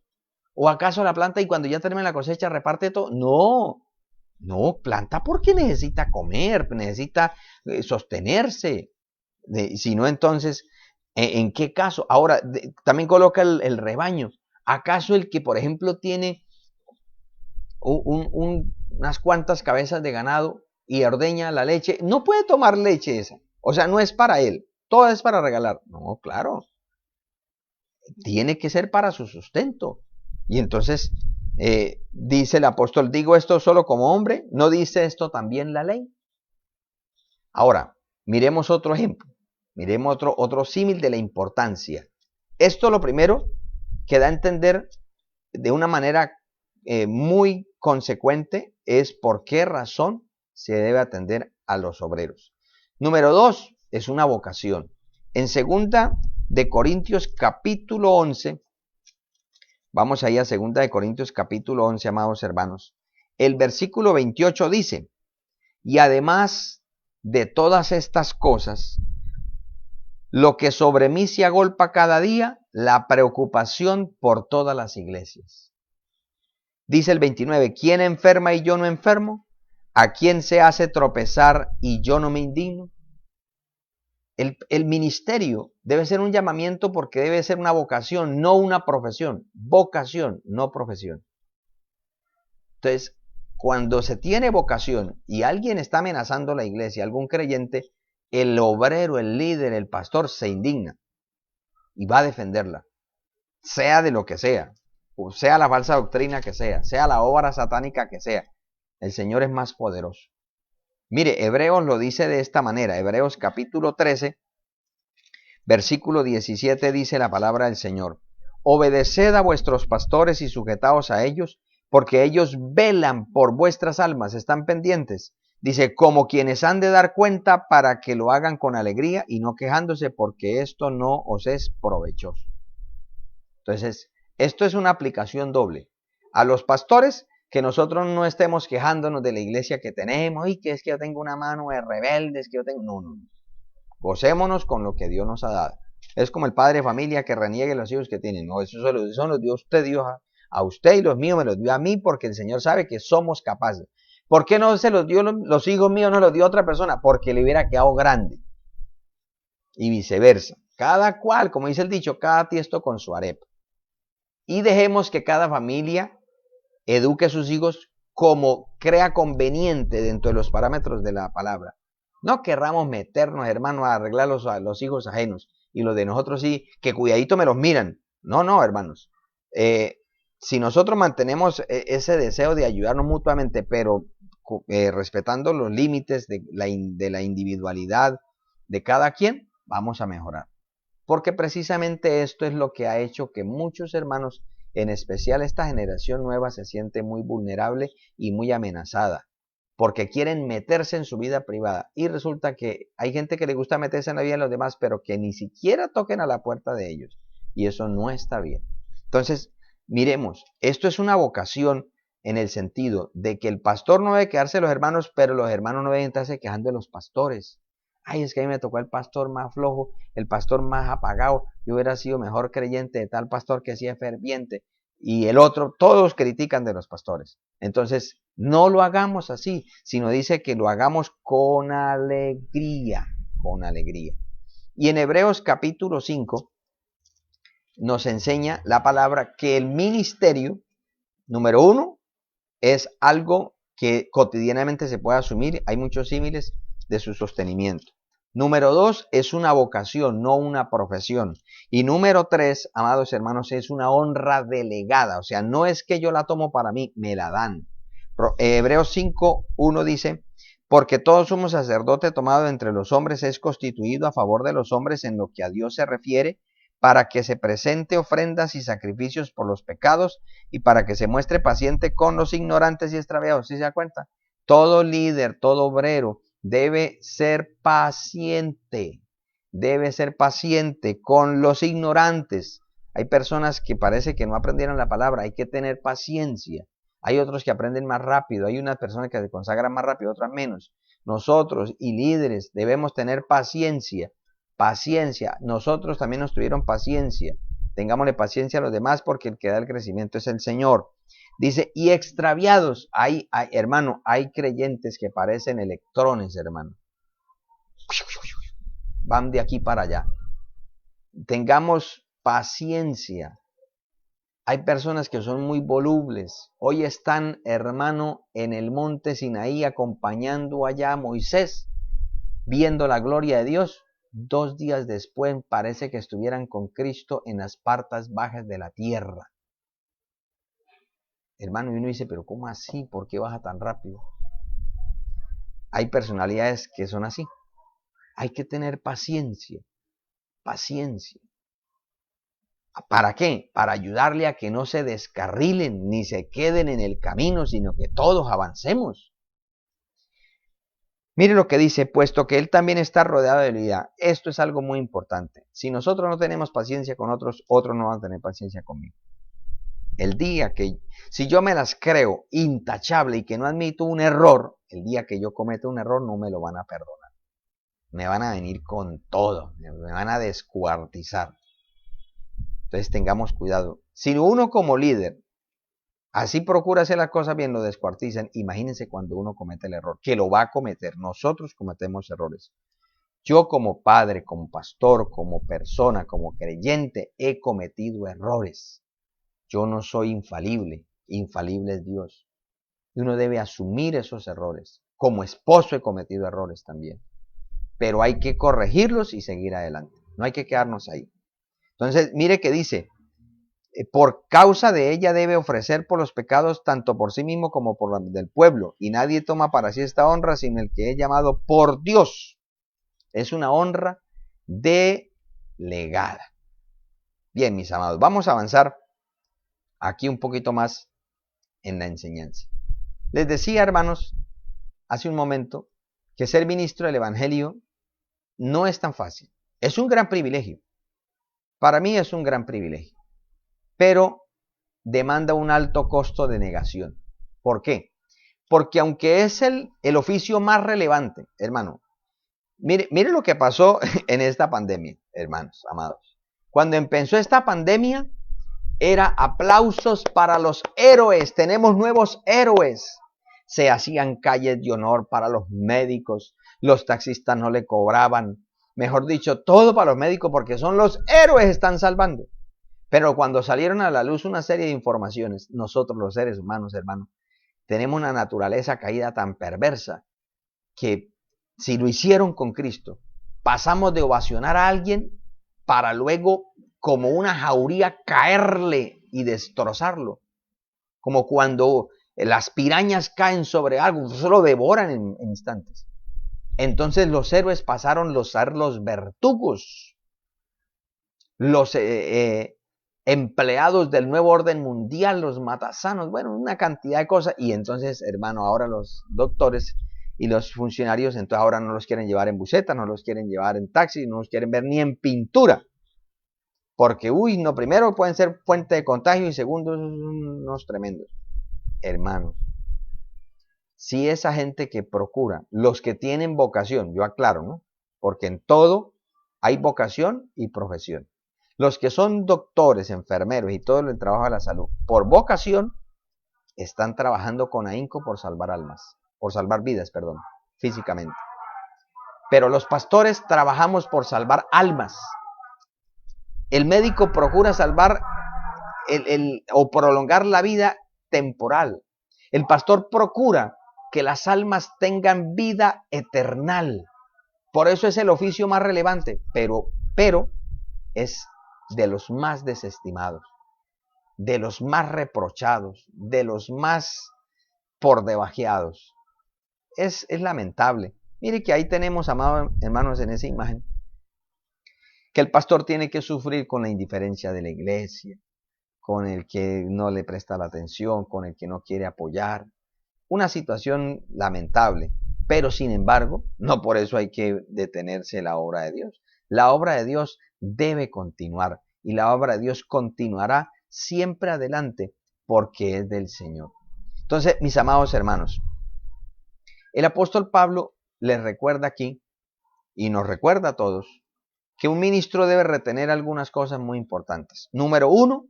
¿O acaso la planta y cuando ya termina la cosecha reparte todo? No, planta porque necesita comer, necesita sostenerse. Si no, entonces, ¿en qué caso? Ahora, también coloca el rebaño. ¿Acaso el que, por ejemplo, tiene unas cuantas cabezas de ganado y ordeña la leche, no puede tomar leche esa? O sea, no es para él, todo es para regalar. No, claro. Tiene que ser para su sustento. Y entonces, dice el apóstol, digo esto solo como hombre, ¿no dice esto también la ley? Ahora, miremos otro ejemplo, miremos otro símil de la importancia. Esto lo primero que da a entender de una manera muy consecuente es por qué razón se debe atender a los obreros. Número 2, es una vocación. En 2 de Corintios capítulo 11, vamos ahí a 2 de Corintios capítulo 11, amados hermanos. El versículo 28 dice, y además de todas estas cosas, lo que sobre mí se agolpa cada día, la preocupación por todas las iglesias. Dice el 29, ¿quién enferma y yo no enfermo? ¿A quién se hace tropezar y yo no me indigno? El ministerio debe ser un llamamiento porque debe ser una vocación, no una profesión. Vocación, no profesión. Entonces, cuando se tiene vocación y alguien está amenazando la iglesia, algún creyente, el obrero, el líder, el pastor se indigna y va a defenderla, sea de lo que sea. sea la falsa doctrina que sea la obra satánica que sea, el Señor es más poderoso. Mire, Hebreos lo dice de esta manera. Hebreos capítulo 13, versículo 17 dice la palabra del Señor. Obedeced a vuestros pastores y sujetaos a ellos, porque ellos velan por vuestras almas, están pendientes. Dice, como quienes han de dar cuenta para que lo hagan con alegría y no quejándose, porque esto no os es provechoso. Entonces, esto es una aplicación doble. A los pastores, que nosotros no estemos quejándonos de la iglesia que tenemos, y que es que yo tengo una mano de rebeldes, que yo tengo... No. Gocémonos con lo que Dios nos ha dado. Es como el padre de familia que reniegue los hijos que tiene. No, eso los dio usted, Dios, a usted, y los míos me los dio a mí, porque el Señor sabe que somos capaces. ¿Por qué no se los dio los hijos míos, no los dio a otra persona? Porque le hubiera quedado grande. Y viceversa. Cada cual, como dice el dicho, cada tiesto con su arepa. Y dejemos que cada familia eduque a sus hijos como crea conveniente dentro de los parámetros de la palabra. No querramos meternos, hermanos, a arreglar a los hijos ajenos. Y los de nosotros sí, que cuidadito me los miran. No, hermanos. Si nosotros mantenemos ese deseo de ayudarnos mutuamente, pero respetando los límites de la individualidad de cada quien, vamos a mejorar. Porque precisamente esto es lo que ha hecho que muchos hermanos, en especial esta generación nueva, se siente muy vulnerable y muy amenazada, porque quieren meterse en su vida privada. Y resulta que hay gente que le gusta meterse en la vida de los demás, pero que ni siquiera toquen a la puerta de ellos. Y eso no está bien. Entonces, miremos, esto es una vocación en el sentido de que el pastor no debe quedarse de los hermanos, pero los hermanos no deben estarse quejando de los pastores. Ay, es que a mí me tocó el pastor más flojo, el pastor más apagado. Yo hubiera sido mejor creyente de tal pastor que sí es ferviente. Y el otro, todos critican de los pastores. Entonces, no lo hagamos así, sino dice que lo hagamos con alegría, con alegría. Y en Hebreos capítulo 5 nos enseña la palabra que el ministerio, número 1, es algo que cotidianamente se puede asumir. Hay muchos símiles de su sostenimiento. Número 2, es una vocación, no una profesión. Y número 3, amados hermanos, es una honra delegada. O sea, no es que yo la tomo para mí, me la dan. Hebreos 5, 1 dice, porque todo sumo sacerdote tomado entre los hombres es constituido a favor de los hombres en lo que a Dios se refiere, para que se presente ofrendas y sacrificios por los pecados y para que se muestre paciente con los ignorantes y extraviados. ¿Sí se da cuenta? Todo líder, todo obrero debe ser paciente con los ignorantes. Hay personas que parece que no aprendieron la palabra, hay que tener paciencia. Hay otros que aprenden más rápido, hay unas personas que se consagran más rápido, otras menos. Nosotros y líderes debemos tener paciencia. Nosotros también nos tuvieron paciencia. Tengámosle paciencia a los demás porque el que da el crecimiento es el Señor. Dice, y extraviados, hermano, hay creyentes que parecen electrones, hermano. Van de aquí para allá. Tengamos paciencia. Hay personas que son muy volubles. Hoy están, hermano, en el monte Sinaí acompañando allá a Moisés, viendo la gloria de Dios. 2 días después parece que estuvieran con Cristo en las partes bajas de la tierra. Hermano, y uno dice, pero ¿cómo así? ¿Por qué baja tan rápido? Hay personalidades que son así. Hay que tener paciencia. ¿Para qué? Para ayudarle a que no se descarrilen ni se queden en el camino, sino que todos avancemos. Mire lo que dice, puesto que él también está rodeado de debilidad. Esto es algo muy importante. Si nosotros no tenemos paciencia con otros, otros no van a tener paciencia conmigo. El día que, si yo me las creo intachable y que no admito un error, el día que yo cometa un error no me lo van a perdonar. Me van a venir con todo, me van a descuartizar. Entonces tengamos cuidado. Si uno como líder así procura hacer las cosas bien, lo descuartizan. Imagínense cuando uno comete el error, que lo va a cometer. Nosotros cometemos errores. Yo como padre, como pastor, como persona, como creyente, he cometido errores. Yo no soy infalible. Infalible es Dios. Y uno debe asumir esos errores. Como esposo he cometido errores también. Pero hay que corregirlos y seguir adelante. No hay que quedarnos ahí. Entonces, mire que dice, Por causa de ella debe ofrecer por los pecados tanto por sí mismo como por los del pueblo. Y nadie toma para sí esta honra sino el que es llamado por Dios. Es una honra delegada. Bien, mis amados, vamos a avanzar aquí un poquito más en la enseñanza. Les decía, hermanos, hace un momento, que ser ministro del Evangelio no es tan fácil. Es un gran privilegio. Para mí es un gran privilegio. Pero demanda un alto costo de negación. ¿Por qué? Porque aunque es el oficio más relevante, hermano, mire lo que pasó en esta pandemia, hermanos, amados. Cuando empezó esta pandemia, era aplausos para los héroes. Tenemos nuevos héroes. Se hacían calles de honor para los médicos. Los taxistas no le cobraban. Mejor dicho, todo para los médicos porque son los héroes que están salvando. Pero cuando salieron a la luz una serie de informaciones, nosotros los seres humanos, hermanos, tenemos una naturaleza caída tan perversa que si lo hicieron con Cristo, pasamos de ovacionar a alguien para luego, como una jauría, caerle y destrozarlo. Como cuando las pirañas caen sobre algo, se lo devoran en instantes. Entonces los héroes pasaron a ser los verdugos, los empleados del nuevo orden mundial, los matasanos, bueno, una cantidad de cosas. Y entonces, hermano, ahora los doctores y los funcionarios, entonces ahora no los quieren llevar en buseta, no los quieren llevar en taxi, no los quieren ver ni en pintura. Porque, no, primero pueden ser fuente de contagio y segundo, unos tremendos. Hermanos, si esa gente que procura, los que tienen vocación, yo aclaro, ¿no? Porque en todo hay vocación y profesión. Los que son doctores, enfermeros y todo el trabajo de la salud, por vocación, están trabajando con ahínco por salvar almas, por salvar vidas, perdón, físicamente. Pero los pastores trabajamos por salvar almas. El médico procura salvar o prolongar la vida temporal. El pastor procura que las almas tengan vida eternal. Por eso es el oficio más relevante, pero es de los más desestimados, de los más reprochados, de los más por debajeados. Es lamentable. Mire que ahí tenemos, amados hermanos, en esa imagen, que el pastor tiene que sufrir con la indiferencia de la iglesia, con el que no le presta la atención, con el que no quiere apoyar. Una situación lamentable, pero sin embargo, no por eso hay que detenerse la obra de Dios. La obra de Dios debe continuar y la obra de Dios continuará siempre adelante porque es del Señor. Entonces, mis amados hermanos, el apóstol Pablo les recuerda aquí y nos recuerda a todos que un ministro debe retener algunas cosas muy importantes. Número 1,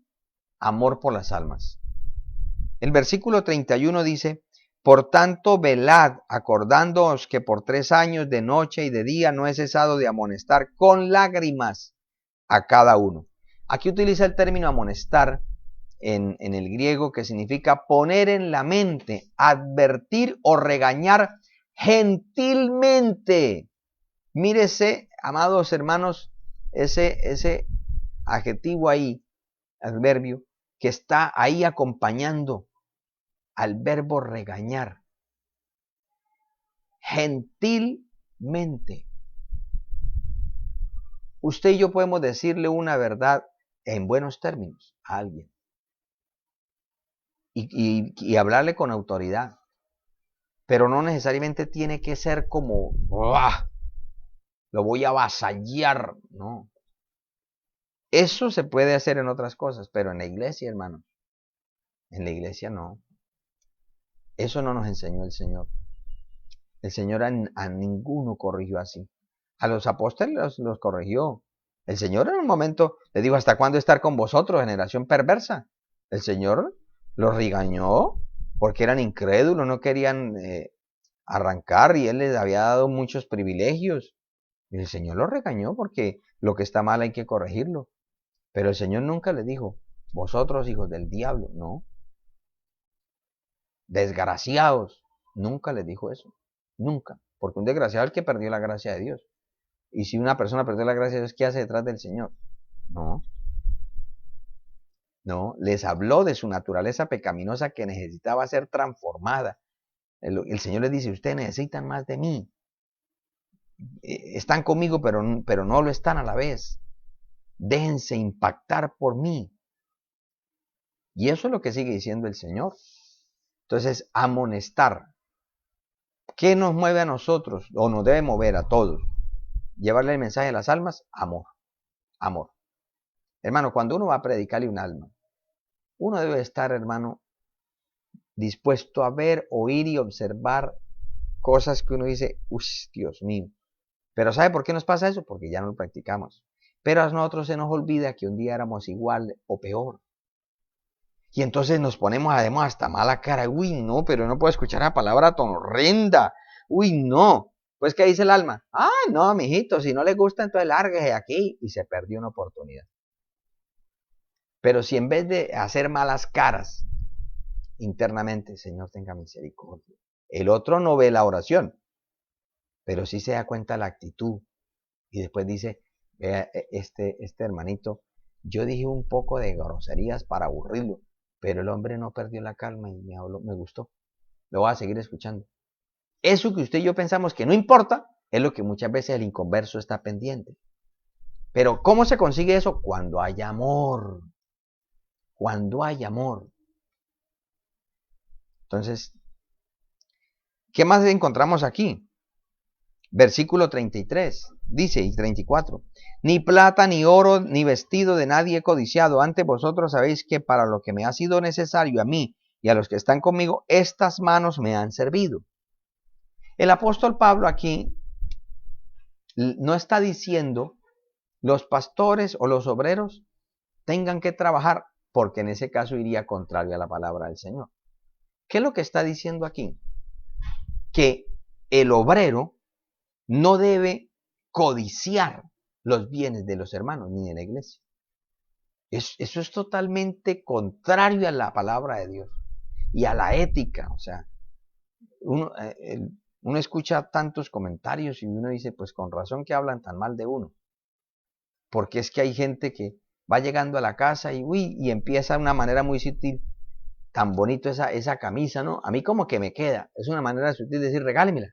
amor por las almas. El versículo 31 dice: por tanto, velad, acordándoos que por 3 años de noche y de día no he cesado de amonestar con lágrimas a cada uno. Aquí utiliza el término amonestar en el griego, que significa poner en la mente, advertir o regañar gentilmente. Mírese, amados hermanos, ese adjetivo ahí, adverbio, que está ahí acompañando al verbo regañar. Gentilmente. Usted y yo podemos decirle una verdad en buenos términos a alguien y hablarle con autoridad, pero no necesariamente tiene que ser como ¡buah!, lo voy a avasallar, no. Eso se puede hacer en otras cosas, pero en la iglesia, hermano, en la iglesia no. Eso no nos enseñó el Señor. El Señor a ninguno corrigió así. A los apóstoles los corrigió. El Señor en un momento le dijo: ¿hasta cuándo estar con vosotros, generación perversa? El Señor los regañó porque eran incrédulos, no querían arrancar, y Él les había dado muchos privilegios. Y el Señor los regañó porque lo que está mal hay que corregirlo. Pero el Señor nunca les dijo: vosotros hijos del diablo, no. Desgraciados, nunca les dijo eso. Nunca. Porque un desgraciado es el que perdió la gracia de Dios. Y si una persona perdió la gracia de Dios, ¿qué hace detrás del Señor? No. No, les habló de su naturaleza pecaminosa que necesitaba ser transformada. El Señor les dice, ustedes necesitan más de mí. Están conmigo, pero no lo están a la vez. Déjense impactar por mí. Y eso es lo que sigue diciendo el Señor. Entonces, amonestar. ¿Qué nos mueve a nosotros o nos debe mover a todos? Llevarle el mensaje a las almas, amor. Amor. Hermano, cuando uno va a predicarle un alma, uno debe estar, hermano, dispuesto a ver, oír y observar cosas que uno dice, uy, Dios mío. Pero ¿sabe por qué nos pasa eso? Porque ya no lo practicamos. Pero a nosotros se nos olvida que un día éramos igual o peor. Y entonces nos ponemos además hasta mala cara. Uy, no, pero no puedo escuchar la palabra tan horrenda. Uy, no. Pues, ¿qué dice el alma? Ah, no, mijito, si no le gusta, entonces lárguese aquí. Y se perdió una oportunidad. Pero si en vez de hacer malas caras internamente, Señor, tenga misericordia. El otro no ve la oración, pero sí se da cuenta la actitud. Y después dice, vea, este hermanito, yo dije un poco de groserías para aburrirlo, pero el hombre no perdió la calma y me habló, me gustó. Lo voy a seguir escuchando. Eso que usted y yo pensamos que no importa, es lo que muchas veces el inconverso está pendiente. Pero ¿cómo se consigue eso? Cuando hay amor. Cuando hay amor. Entonces, ¿qué más encontramos aquí? Versículo 33, dice, y 34. Ni plata, ni oro, ni vestido de nadie he codiciado. Antes vosotros sabéis que para lo que me ha sido necesario a mí y a los que están conmigo, estas manos me han servido. El apóstol Pablo aquí no está diciendo los pastores o los obreros tengan que trabajar, porque en ese caso iría contrario a la palabra del Señor. ¿Qué es lo que está diciendo aquí? Que el obrero no debe codiciar los bienes de los hermanos ni de la iglesia. Eso es totalmente contrario a la palabra de Dios y a la ética. O sea, uno escucha tantos comentarios y uno dice, pues con razón que hablan tan mal de uno. Porque es que hay gente que va llegando a la casa y empieza de una manera muy sutil. Tan bonito esa camisa, ¿no? A mí como que me queda. Es una manera sutil de decir, regálemela.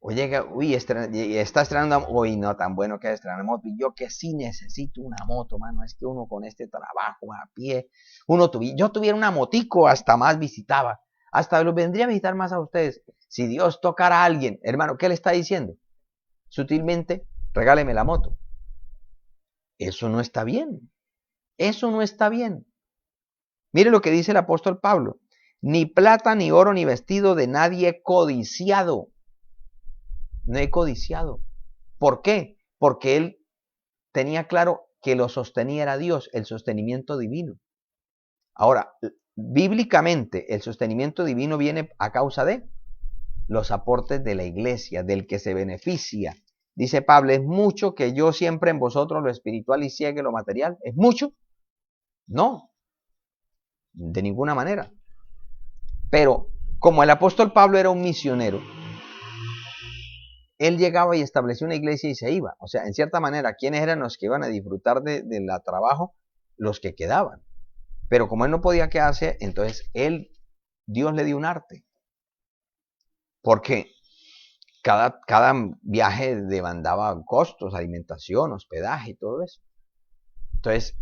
O llega, está estrenando, uy, no, tan bueno que es estrenar moto. Y yo que sí necesito una moto, mano. Es que uno con este trabajo a pie, yo tuviera una motico, hasta más visitaba. Hasta los vendría a visitar más a ustedes. Si Dios tocara a alguien, hermano, ¿qué le está diciendo? Sutilmente, regáleme la moto. Eso no está bien. Eso no está bien. Mire lo que dice el apóstol Pablo. Ni plata, ni oro, ni vestido de nadie he codiciado. No he codiciado. ¿Por qué? Porque él tenía claro que lo sostenía era Dios, el sostenimiento divino. Ahora, bíblicamente, el sostenimiento divino viene a causa de los aportes de la iglesia, del que se beneficia. Dice Pablo, ¿es mucho que yo siempre en vosotros lo espiritual y ciegue lo material? ¿Es mucho? No, de ninguna manera. Pero como el apóstol Pablo era un misionero, él llegaba y estableció una iglesia y se iba. O sea, en cierta manera, ¿quiénes eran los que iban a disfrutar del trabajo? Los que quedaban. Pero como él no podía quedarse, entonces Dios le dio un arte. Porque cada viaje demandaba costos, alimentación, hospedaje y todo eso. Entonces,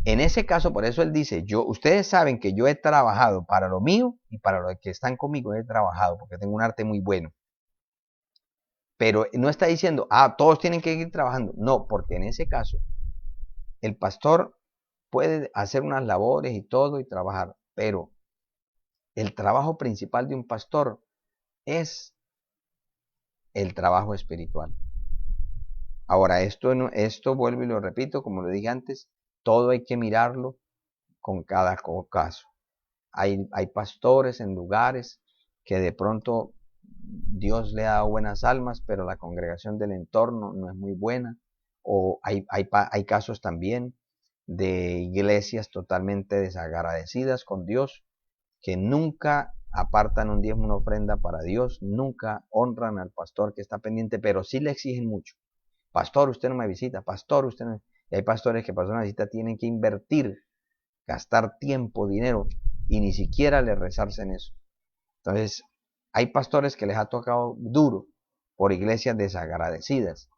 en ese caso, por eso él dice, ustedes saben que yo he trabajado para lo mío y para los que están conmigo he trabajado, porque tengo un arte muy bueno. Pero no está diciendo, todos tienen que ir trabajando. No, porque en ese caso, el pastor puede hacer unas labores y todo y trabajar, pero el trabajo principal de un pastor es el trabajo espiritual. Ahora, esto vuelvo y lo repito, como lo dije antes, todo hay que mirarlo con cada caso. Hay pastores en lugares que de pronto Dios le ha dado buenas almas, pero la congregación del entorno no es muy buena. O hay casos también de iglesias totalmente desagradecidas con Dios, que nunca apartan un diezmo, una ofrenda para Dios, nunca honran al pastor que está pendiente, pero sí le exigen mucho. Pastor, usted no me visita. Pastor, usted no. Y hay pastores que para hacer una visita tienen que invertir, gastar tiempo, dinero, y ni siquiera le rezarse en eso. Entonces, hay pastores que les ha tocado duro por iglesias desagradecidas,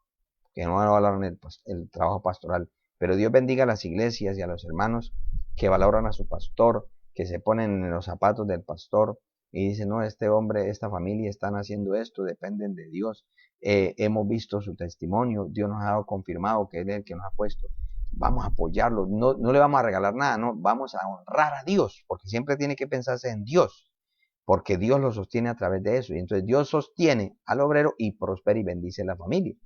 que no valoran el trabajo pastoral. Pero Dios bendiga a las iglesias y a los hermanos que valoran a su pastor, que se ponen en los zapatos del pastor y dicen, no, este hombre, esta familia están haciendo esto, dependen de Dios. Hemos visto su testimonio, Dios nos ha dado confirmado que Él es el que nos ha puesto. Vamos a apoyarlo, no le vamos a regalar nada, no, vamos a honrar a Dios, porque siempre tiene que pensarse en Dios, porque Dios lo sostiene a través de eso. Y entonces Dios sostiene al obrero y prospera y bendice la familia.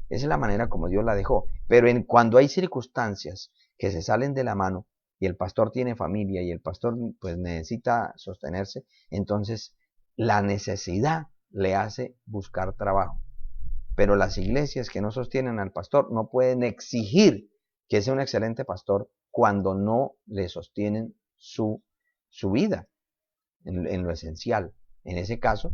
Esa es la manera como Dios la dejó. Pero cuando hay circunstancias que se salen de la mano y el pastor tiene familia y el pastor pues necesita sostenerse, entonces la necesidad le hace buscar trabajo. Pero las iglesias que no sostienen al pastor no pueden exigir que sea un excelente pastor cuando no le sostienen su vida en lo esencial. En ese caso,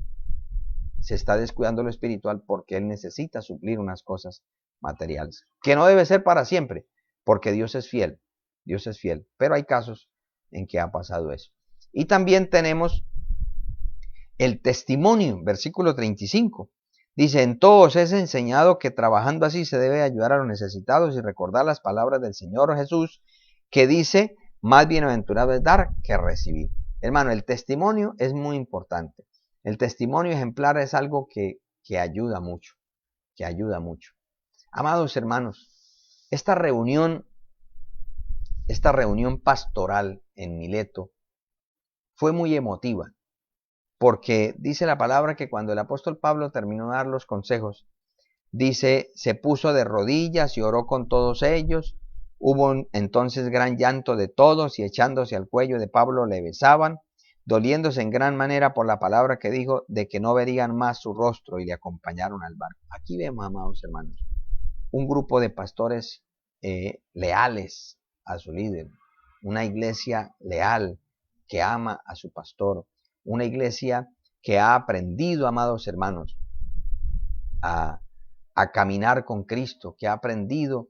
se está descuidando lo espiritual porque él necesita suplir unas cosas materiales, que no debe ser para siempre, porque Dios es fiel, pero hay casos en que ha pasado eso. Y también tenemos el testimonio, versículo 35, dice, en todo os es enseñado que trabajando así se debe ayudar a los necesitados y recordar las palabras del Señor Jesús, que dice, más bienaventurado es dar que recibir. Hermano, el testimonio es muy importante. El testimonio ejemplar es algo que ayuda mucho, Amados hermanos, esta reunión pastoral en Mileto fue muy emotiva, porque dice la palabra que cuando el apóstol Pablo terminó de dar los consejos, dice, se puso de rodillas y oró con todos ellos. Hubo entonces gran llanto de todos y echándose al cuello de Pablo le besaban, doliéndose en gran manera por la palabra que dijo de que no verían más su rostro, y le acompañaron al barco. Aquí vemos, amados hermanos, un grupo de pastores leales a su líder, una iglesia leal que ama a su pastor, una iglesia que ha aprendido, amados hermanos, a caminar con Cristo, que ha aprendido,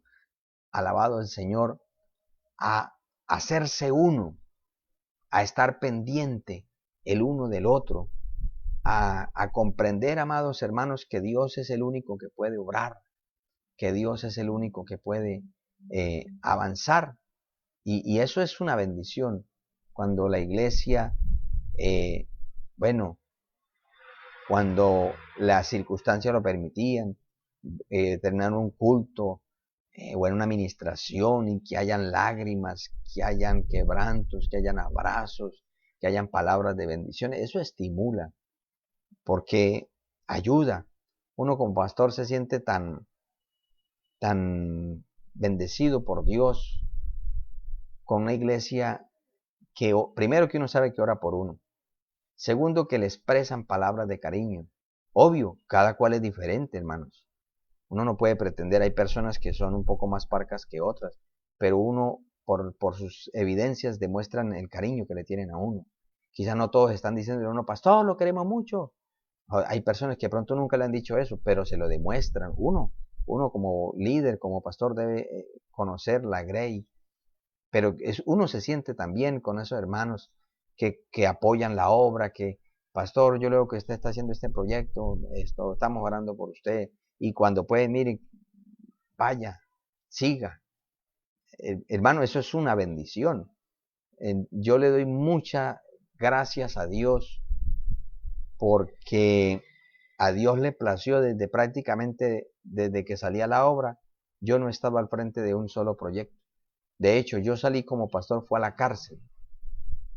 alabado el Señor, a hacerse uno, a estar pendiente el uno del otro, a comprender, amados hermanos, que Dios es el único que puede obrar, que Dios es el único que puede avanzar. Y eso es una bendición, cuando la iglesia, cuando las circunstancias lo permitían, tener un culto o en una administración y que hayan lágrimas, que hayan quebrantos, que hayan abrazos, que hayan palabras de bendición. Eso estimula, porque ayuda. Uno como pastor se siente tan bendecido por Dios con una iglesia que, primero, que uno sabe que ora por uno. Segundo, que le expresan palabras de cariño. Obvio, cada cual es diferente, hermanos. Uno no puede pretender, hay personas que son un poco más parcas que otras, pero uno, por sus evidencias, demuestran el cariño que le tienen a uno. Quizá no todos están diciendo a uno, pastor, lo queremos mucho. Hay personas que de pronto nunca le han dicho eso, pero se lo demuestran. Uno como líder, como pastor, debe conocer la grey, pero uno se siente también con esos hermanos que apoyan la obra, que, pastor, yo leo que usted está haciendo este proyecto, estamos orando por usted, y cuando puede, mire, vaya, siga. Hermano, eso es una bendición. Yo le doy muchas gracias a Dios, porque a Dios le plació prácticamente desde que salí a la obra, yo no estaba al frente de un solo proyecto. De hecho, yo salí como pastor, fue a la cárcel.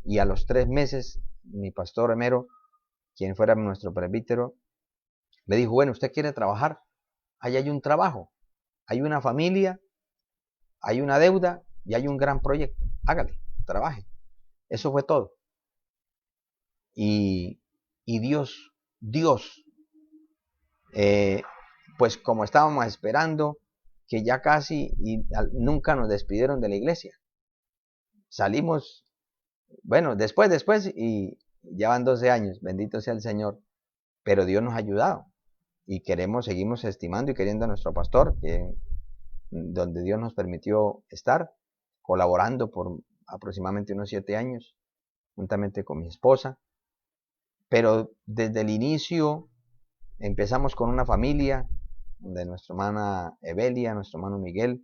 Y a los 3 meses, mi pastor Emero, quien fuera nuestro presbítero, me dijo, bueno, ¿usted quiere trabajar? Ahí hay un trabajo, hay una familia, hay una deuda y hay un gran proyecto. Hágale, trabaje. Eso fue todo. Y Dios, pues como estábamos esperando, que ya casi y nunca nos despidieron de la iglesia. Salimos, bueno, después, y ya van 12 años, bendito sea el Señor, pero Dios nos ha ayudado. y seguimos estimando y queriendo a nuestro pastor, donde Dios nos permitió estar, colaborando por aproximadamente unos 7 años, juntamente con mi esposa. Pero desde el inicio empezamos con una familia de nuestra hermana Evelia, nuestro hermano Miguel,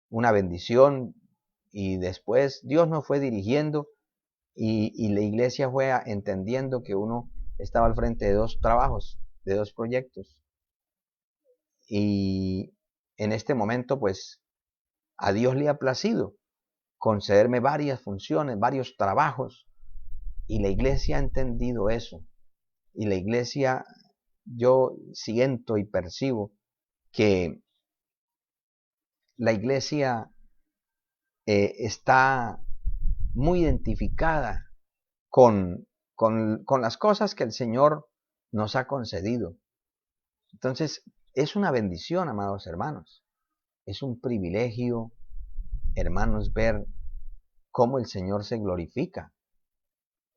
una bendición, y después Dios nos fue dirigiendo y la iglesia fue entendiendo que uno estaba al frente de 2 trabajos, de 2 proyectos. Y en este momento, pues, a Dios le ha placido concederme varias funciones, varios trabajos, y la iglesia ha entendido eso. Y la iglesia, yo siento y percibo que la iglesia está muy identificada con las cosas que el Señor nos ha concedido. Entonces, es una bendición, amados hermanos. Es un privilegio, hermanos, ver cómo el Señor se glorifica.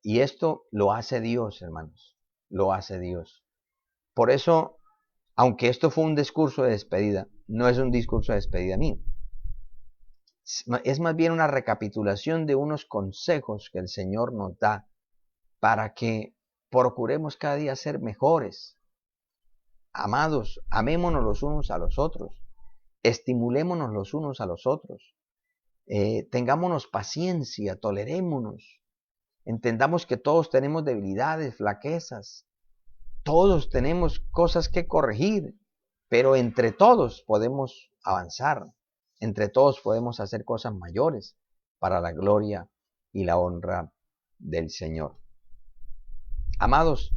Y esto lo hace Dios, hermanos. Lo hace Dios. Por eso, aunque esto fue un discurso de despedida, no es un discurso de despedida mío. Es más bien una recapitulación de unos consejos que el Señor nos da para que procuremos cada día ser mejores. Amados, amémonos los unos a los otros, estimulémonos los unos a los otros, tengámonos paciencia, tolerémonos, entendamos que todos tenemos debilidades, flaquezas, todos tenemos cosas que corregir, pero entre todos podemos avanzar, entre todos podemos hacer cosas mayores para la gloria y la honra del Señor. Amados,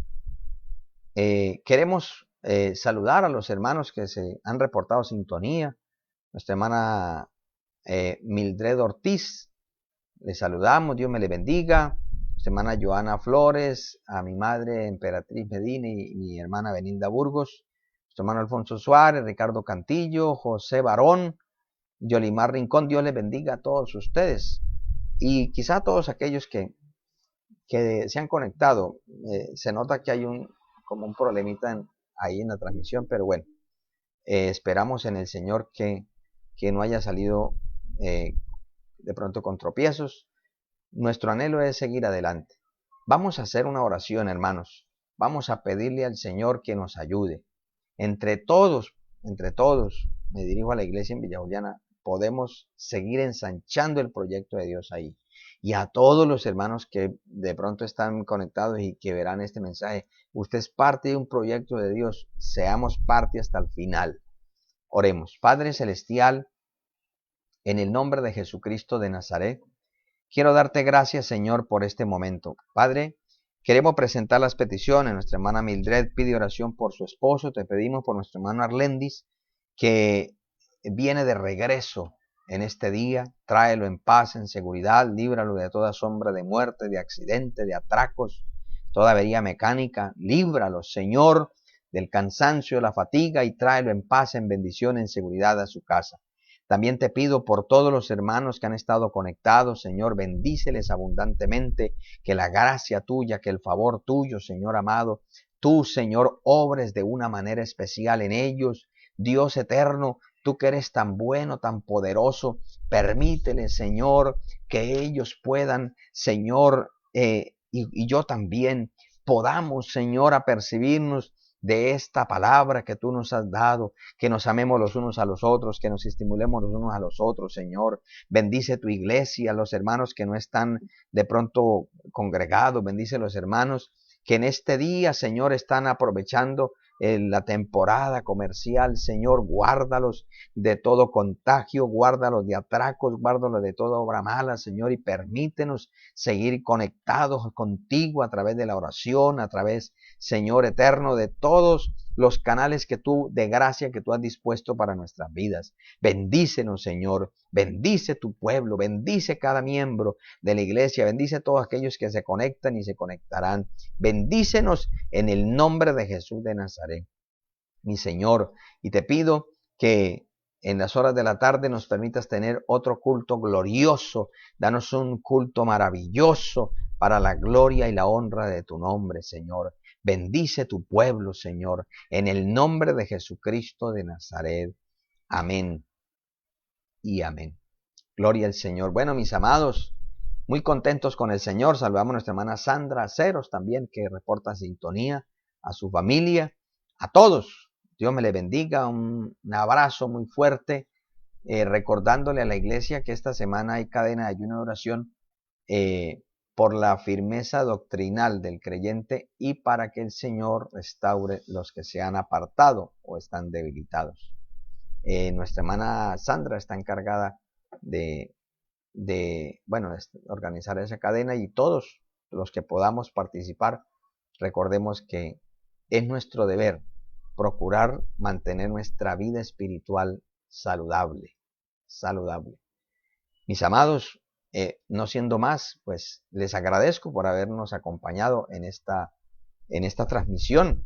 queremos saludar a los hermanos que se han reportado sintonía. Nuestra hermana Mildred Ortiz, le saludamos, Dios me le bendiga. Nuestra hermana Joana Flores, a mi madre Emperatriz Medina y mi hermana Beninda Burgos, nuestro hermano Alfonso Suárez, Ricardo Cantillo, José Barón, Yolimar Rincón. Dios les bendiga a todos ustedes y quizá a todos aquellos que se han conectado. Se nota que hay como un problemita ahí en la transmisión, pero bueno, esperamos en el Señor que no haya salido de pronto con tropiezos. Nuestro anhelo es seguir adelante. Vamos a hacer una oración, hermanos. Vamos a pedirle al Señor que nos ayude. Entre todos, me dirijo a la iglesia en Villa Juliana, podemos seguir ensanchando el proyecto de Dios ahí. Y a todos los hermanos que de pronto están conectados y que verán este mensaje, usted es parte de un proyecto de Dios, seamos parte hasta el final. Oremos. Padre Celestial, en el nombre de Jesucristo de Nazaret, quiero darte gracias, Señor, por este momento. Padre, queremos presentar las peticiones. Nuestra hermana Mildred pide oración por su esposo. Te pedimos por nuestro hermano Arlendis, que viene de regreso en este día. Tráelo en paz, en seguridad, líbralo de toda sombra de muerte, de accidente, de atracos, toda avería mecánica. Líbralo, Señor, del cansancio, la fatiga, y tráelo en paz, en bendición, en seguridad a su casa. También te pido por todos los hermanos que han estado conectados, Señor, bendíceles abundantemente, que la gracia tuya, que el favor tuyo, Señor amado, tú, Señor, obres de una manera especial en ellos. Dios eterno, tú que eres tan bueno, tan poderoso, permítele, Señor, que ellos puedan, Señor, y yo también, podamos, Señor, apercibirnos de esta palabra que tú nos has dado, que nos amemos los unos a los otros, que nos estimulemos los unos a los otros, Señor. Bendice tu iglesia, los hermanos que no están de pronto congregados, bendice los hermanos que en este día, Señor, están aprovechando la temporada comercial. Señor, guárdalos de todo contagio, guárdalos de atracos, guárdalos de toda obra mala, Señor, y permítenos seguir conectados contigo a través de la oración, a través, Señor eterno, de todos los canales de gracia que tú has dispuesto para nuestras vidas. Bendícenos, Señor, bendice tu pueblo, bendice cada miembro de la iglesia, bendice a todos aquellos que se conectan y se conectarán. Bendícenos en el nombre de Jesús de Nazaret, mi Señor, y te pido que en las horas de la tarde nos permitas tener otro culto glorioso. Danos un culto maravilloso para la gloria y la honra de tu nombre, Señor. Bendice tu pueblo, Señor, en el nombre de Jesucristo de Nazaret. Amén y amén. Gloria al Señor. Bueno, mis amados, muy contentos con el Señor. Saludamos a nuestra hermana Sandra Aceros también, que reporta sintonía, a su familia, a todos. Dios me le bendiga. Un abrazo muy fuerte. Recordándole a la iglesia que esta semana hay cadena de ayuno de oración por la firmeza doctrinal del creyente y para que el Señor restaure los que se han apartado o están debilitados. Nuestra hermana Sandra está encargada de organizar esa cadena, y todos los que podamos participar, recordemos que es nuestro deber procurar mantener nuestra vida espiritual saludable. Mis amados, no siendo más, pues les agradezco por habernos acompañado en esta transmisión,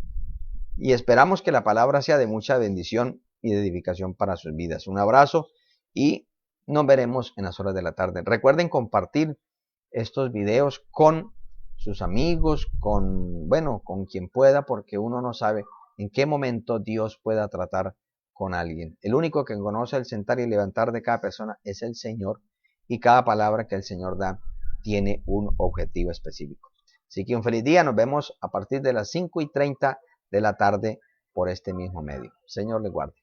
y esperamos que la palabra sea de mucha bendición y de edificación para sus vidas. Un abrazo y nos veremos en las horas de la tarde. Recuerden compartir estos videos con sus amigos, con quien pueda, porque uno no sabe en qué momento Dios pueda tratar con alguien. El único que conoce el sentar y levantar de cada persona es el Señor, y cada palabra que el Señor da tiene un objetivo específico. Así que un feliz día. Nos vemos a partir de las 5:30 de la tarde por este mismo medio. Señor le guarde.